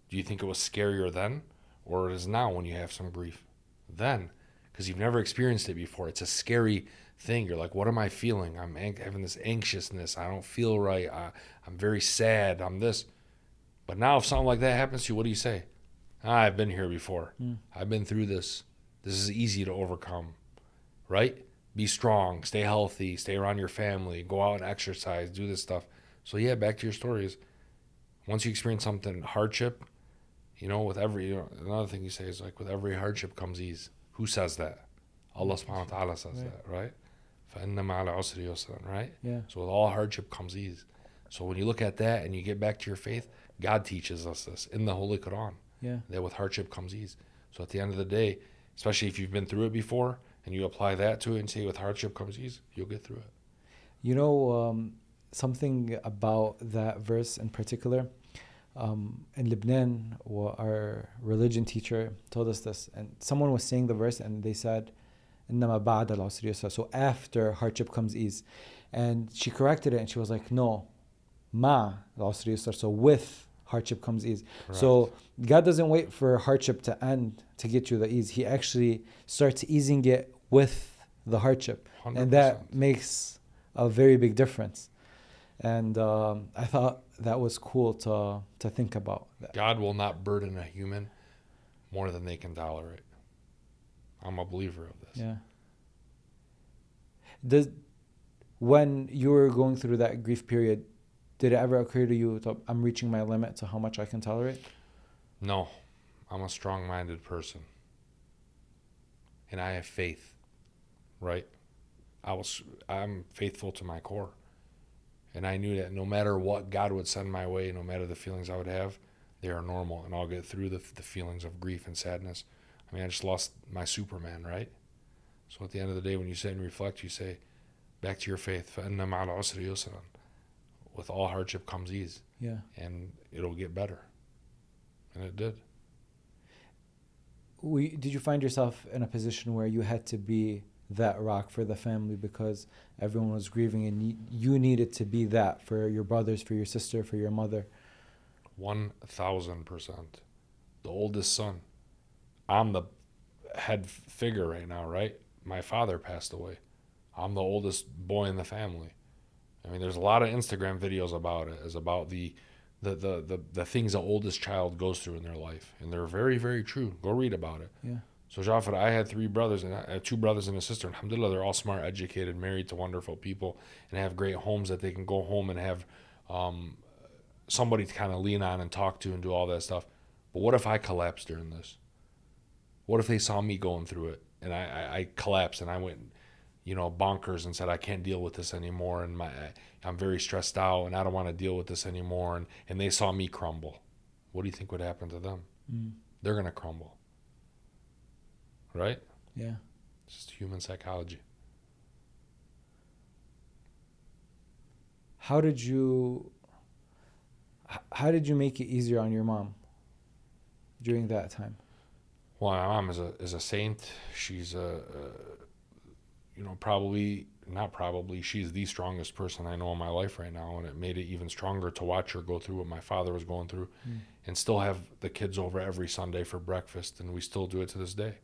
Do you think it was scarier then, or it is now when you have some grief? Then, because you've never experienced it before. It's a scary thing. You're like, what am I feeling? I'm having this anxiousness. I don't feel right. I'm very sad. I'm this. But now if something like that happens to you, what do you say? I've been here before. I've been through this. This is easy to overcome, right? Be strong, stay healthy, stay around your family, go out and exercise, do this stuff. So yeah, back to your stories. Once you experience something, hardship, you know, another thing you say is like, with every hardship comes ease. Who says that? Allah subhanahu wa ta'ala says that, right? فَإِنَّ مَعَ الْعُسْرِ يُسْرًا, right? Yeah. So with all hardship comes ease. So when you look at that and you get back to your faith, God teaches us this in the Holy Quran. Yeah. That with hardship comes ease. So at the end of the day, especially if you've been through it before and you apply that to it and say with hardship comes ease, you'll get through it. You know, something about that verse in particular, in Lebanon, our religion teacher told us this, and someone was saying the verse and they said, إِنَّمَا بَعْدَ الْعُسْرِ يُسْرًا, so after hardship comes ease. And she corrected it and she was like, no, مَعَ الْعُسْرِ يُسْرًا, so with hardship comes ease. Correct. So God doesn't wait for hardship to end to get you the ease. He actually starts easing it with the hardship. 100%. And that makes a very big difference. And I thought that was cool to think about. God will not burden a human more than they can tolerate. I'm a believer of this. Yeah. When you were going through that grief period, did it ever occur to you, I'm reaching my limit to how much I can tolerate? No, I'm a strong-minded person. And I have faith, right? I'm faithful to my core. And I knew that no matter what God would send my way, no matter the feelings I would have, they are normal, and I'll get through the feelings of grief and sadness. I mean, I just lost my Superman, right? So at the end of the day, when you sit and reflect, you say, back to your faith, فَإِنَّ مَعَ الْعُسْرِ يُسْرًا. With all hardship comes ease. Yeah. And it'll get better. And it did. Did you find yourself in a position where you had to be that rock for the family because everyone was grieving and you needed to be that for your brothers, for your sister, for your mother? 1,000%. The oldest son. I'm the head figure right now, right? My father passed away. I'm the oldest boy in the family. I mean, there's a lot of Instagram videos about it. It's about the things the oldest child goes through in their life. And they're very, very true. Go read about it. Yeah. So Jaafar, I had 3 brothers, and I had 2 brothers and a sister. Alhamdulillah, they're all smart, educated, married to wonderful people, and have great homes that they can go home and have somebody to kind of lean on and talk to and do all that stuff. But what if I collapsed during this? What if they saw me going through it and I collapsed and I went, bonkers and said, I can't deal with this anymore, and I'm very stressed out and I don't want to deal with this anymore, and they saw me crumble. What do you think would happen to them? They're going to crumble. Right? Yeah. It's just human psychology. How did you make it easier on your mom during that time? Well, my mom is a saint. She's she's the strongest person I know in my life right now, and it made it even stronger to watch her go through what my father was going through, and still have the kids over every Sunday for breakfast, and we still do it to this day.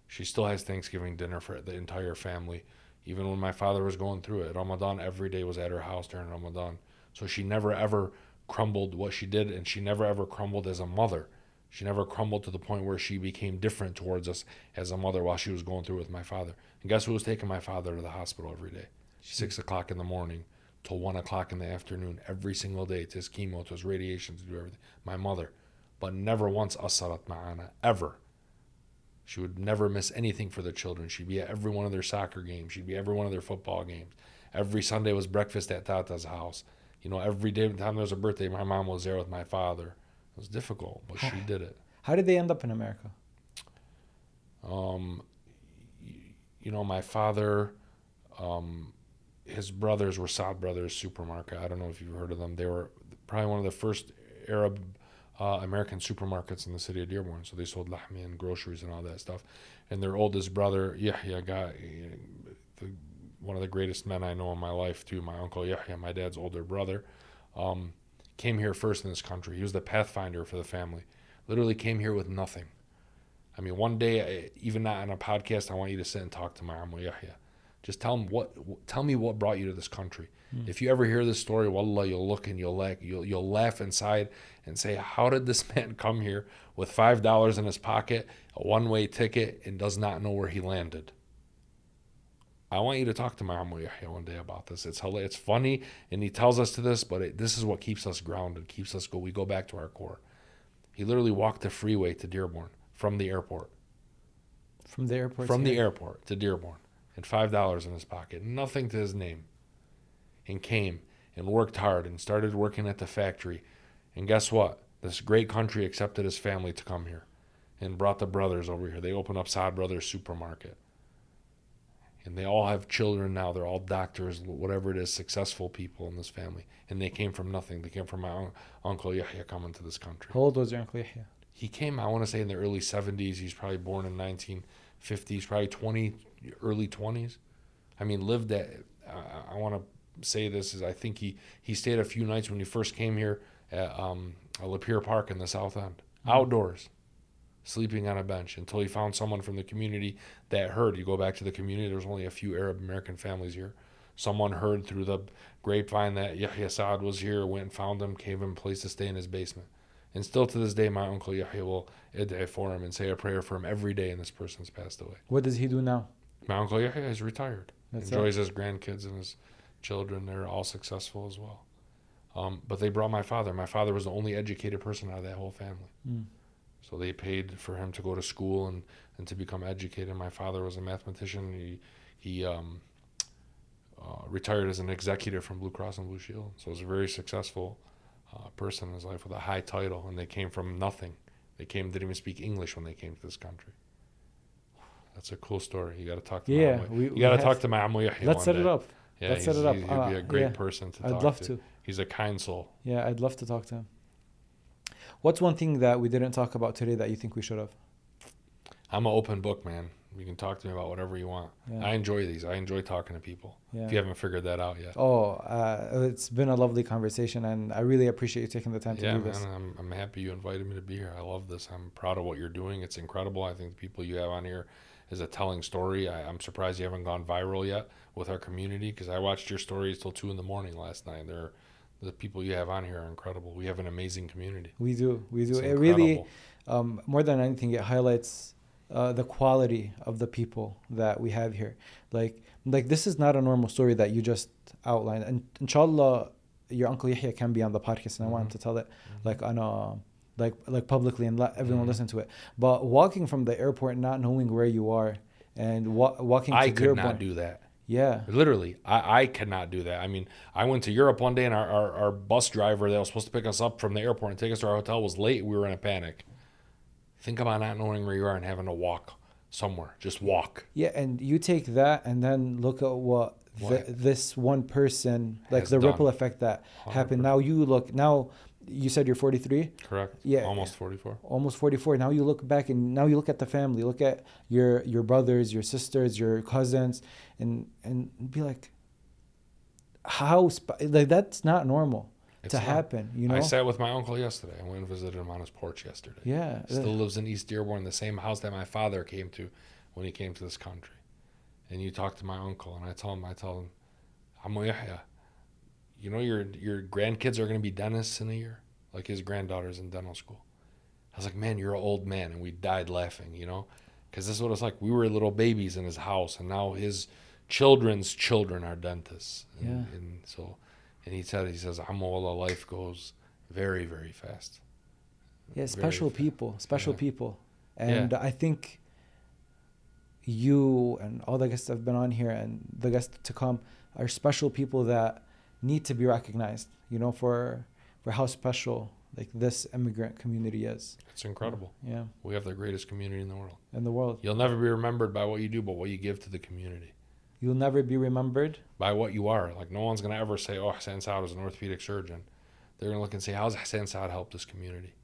She still has Thanksgiving dinner for the entire family, even when my father was going through it. Ramadan, every day was at her house during Ramadan. So she never ever crumbled what she did, and she never ever crumbled as a mother. She never crumbled to the point where she became different towards us as a mother while she was going through it with my father. And guess who was taking my father to the hospital every day? 6 o'clock in the morning till 1 o'clock in the afternoon, every single day, to his chemo, to his radiation, to do everything. My mother. But never once asarat ma'ana, ever. She would never miss anything for the children. She'd be at every one of their soccer games. She'd be at every one of their football games. Every Sunday was breakfast at Tata's house. Every day, time there was a birthday, my mom was there with my father. It was difficult, but she did it. How did they end up in America? My father, his brothers were Saad Brothers Supermarket. I don't know if you've heard of them. They were probably one of the first Arab American supermarkets in the city of Dearborn. So they sold lahmi and groceries and all that stuff. And their oldest brother, Yahya, one of the greatest men I know in my life too, my uncle Yahya, my dad's older brother, came here first in this country. He was the pathfinder for the family. Literally came here with nothing. I mean, one day, even not on a podcast, I want you to sit and talk to my Ammo Yahya. Just tell me what brought you to this country. If you ever hear this story, wallah, you'll look and you'll laugh inside and say, how did this man come here with $5 in his pocket, a one-way ticket, and does not know where he landed? I want you to talk to my Ammo Yahya one day about this. It's funny, and he tells us to this, but this is what keeps us grounded, we go back to our core. He literally walked the freeway to Dearborn from the airport. From the airport? From the airport to Dearborn. And $5 in his pocket, nothing to his name. And came and worked hard and started working at the factory. And guess what? This great country accepted his family to come here and brought the brothers over here. They opened up Saad Brothers Supermarket. And they all have children now. They're all doctors, whatever it is, successful people in this family. And they came from nothing. They came from my uncle Yahya coming to this country. How old was your Uncle Yahya? He came, I want to say, in the early 70s. He's probably born in 1950s, probably early 20s. I mean, lived at, I want to say this, is I think he stayed a few nights when he first came here at Lapeer Park in the South End. Outdoors. Sleeping on a bench until he found someone from the community that heard. You go back to the community, there's only a few Arab American families here. Someone heard through the grapevine that Yahya Saad was here, went and found him, gave him a place to stay in his basement. And still to this day, my uncle Yahya will id'i for him and say a prayer for him every day, and this person's passed away. What does he do now? My uncle Yahya is retired. That's enjoys his grandkids and his children. They're all successful as well. But they brought my father. My father was the only educated person out of that whole family. So they paid for him to go to school and to become educated. My father was a mathematician. He retired as an executive from Blue Cross and Blue Shield. So he's a very successful person in his life with a high title, and they came from nothing. Didn't even speak English when they came to this country. That's a cool story. You got to talk to Yeah, you got to talk to my Amu Yahya Let's one set day. it up. Yeah, Let's set it up. He'd be a great person to talk to. I'd love to. He's a kind soul. Yeah, I'd love to talk to him. What's one thing that we didn't talk about today that you think we should have? I'm an open book, man. You can talk to me about whatever you want. Yeah. I enjoy these. I enjoy talking to people. Yeah. If you haven't figured that out yet. It's been a lovely conversation, and I really appreciate you taking the time to do this. Yeah, man, I'm happy you invited me to be here. I love this. I'm proud of what you're doing. It's incredible. I think the people you have on here is a telling story. I'm surprised you haven't gone viral yet with our community, because I watched your stories till 2 a.m. last night. The people you have on here are incredible. We have an amazing community. We do. It's It really, incredible. more than anything, it highlights the quality of the people that we have here. Like this is not a normal story that you just outlined. And inshallah, your Uncle Yahya can be on the podcast, and I want him to tell it like on a like publicly and let everyone listen to it. But walking from the airport, not knowing where you are, and walking to I could Dearborn, not do that. Yeah. Literally, I cannot do that. I mean, I went to Europe one day, and our bus driver that was supposed to pick us up from the airport and take us to our hotel was late. We were in a panic. Think about not knowing where you are and having to walk somewhere. Just walk. Yeah, and you take that and then look at what this one person, like Has the done. ripple effect that 100%. happened. Now you said you're 43? Correct. Yeah. Almost 44. Almost 44. Now you look back, and now you look at the family, look at your brothers, your sisters, your cousins, and be like, like that's not normal to happen, you know? I sat with my uncle yesterday. I went and visited him on his porch yesterday. Yeah. Still lives in East Dearborn, the same house that my father came to when he came to this country. And you talk to my uncle, and I tell him, Amu Yahya, you know your grandkids are going to be dentists in a year? Like his granddaughter's in dental school. I was like, man, you're an old man. And we died laughing, you know? Because this is what it's like. We were little babies in his house, and now his children's children are dentists. And, and he says, Amu, life goes very, very fast. Yeah, special people. And Yeah. I think you and all the guests that have been on here and the guests to come are special people that need to be recognized, you know, for how special like this immigrant community is. It's incredible. Yeah. We have the greatest community in the world. In the world. You'll never be remembered by what you do, but what you give to the community. You'll never be remembered By what you are. Like, no one's going to ever say, oh, Hussein Saad was an orthopedic surgeon. They're going to look and say, how's Hussein Saad helped this community?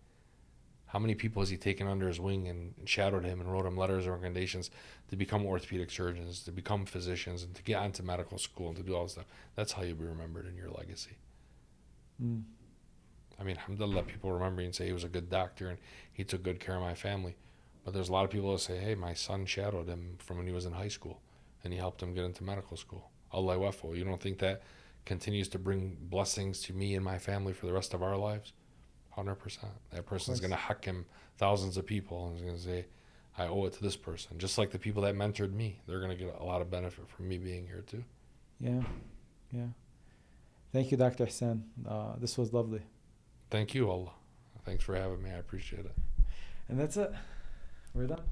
How many people has he taken under his wing and shadowed him and wrote him letters and recommendations to become orthopedic surgeons, to become physicians, and to get onto medical school and to do all this stuff? That's how you'll be remembered in your legacy. I mean, alhamdulillah, people remember you and say he was a good doctor and he took good care of my family. But there's a lot of people that say, hey, my son shadowed him from when he was in high school and he helped him get into medical school. Allah wafo. You don't think that continues to bring blessings to me and my family for the rest of our lives? 100%. That person's going to hack him thousands of people and is going to say, I owe it to this person. Just like the people that mentored me, they're going to get a lot of benefit from me being here too. Yeah. Thank you, Dr. Hussein. This was lovely. Thank you, Allah. Thanks for having me. I appreciate it. And that's it. We're done.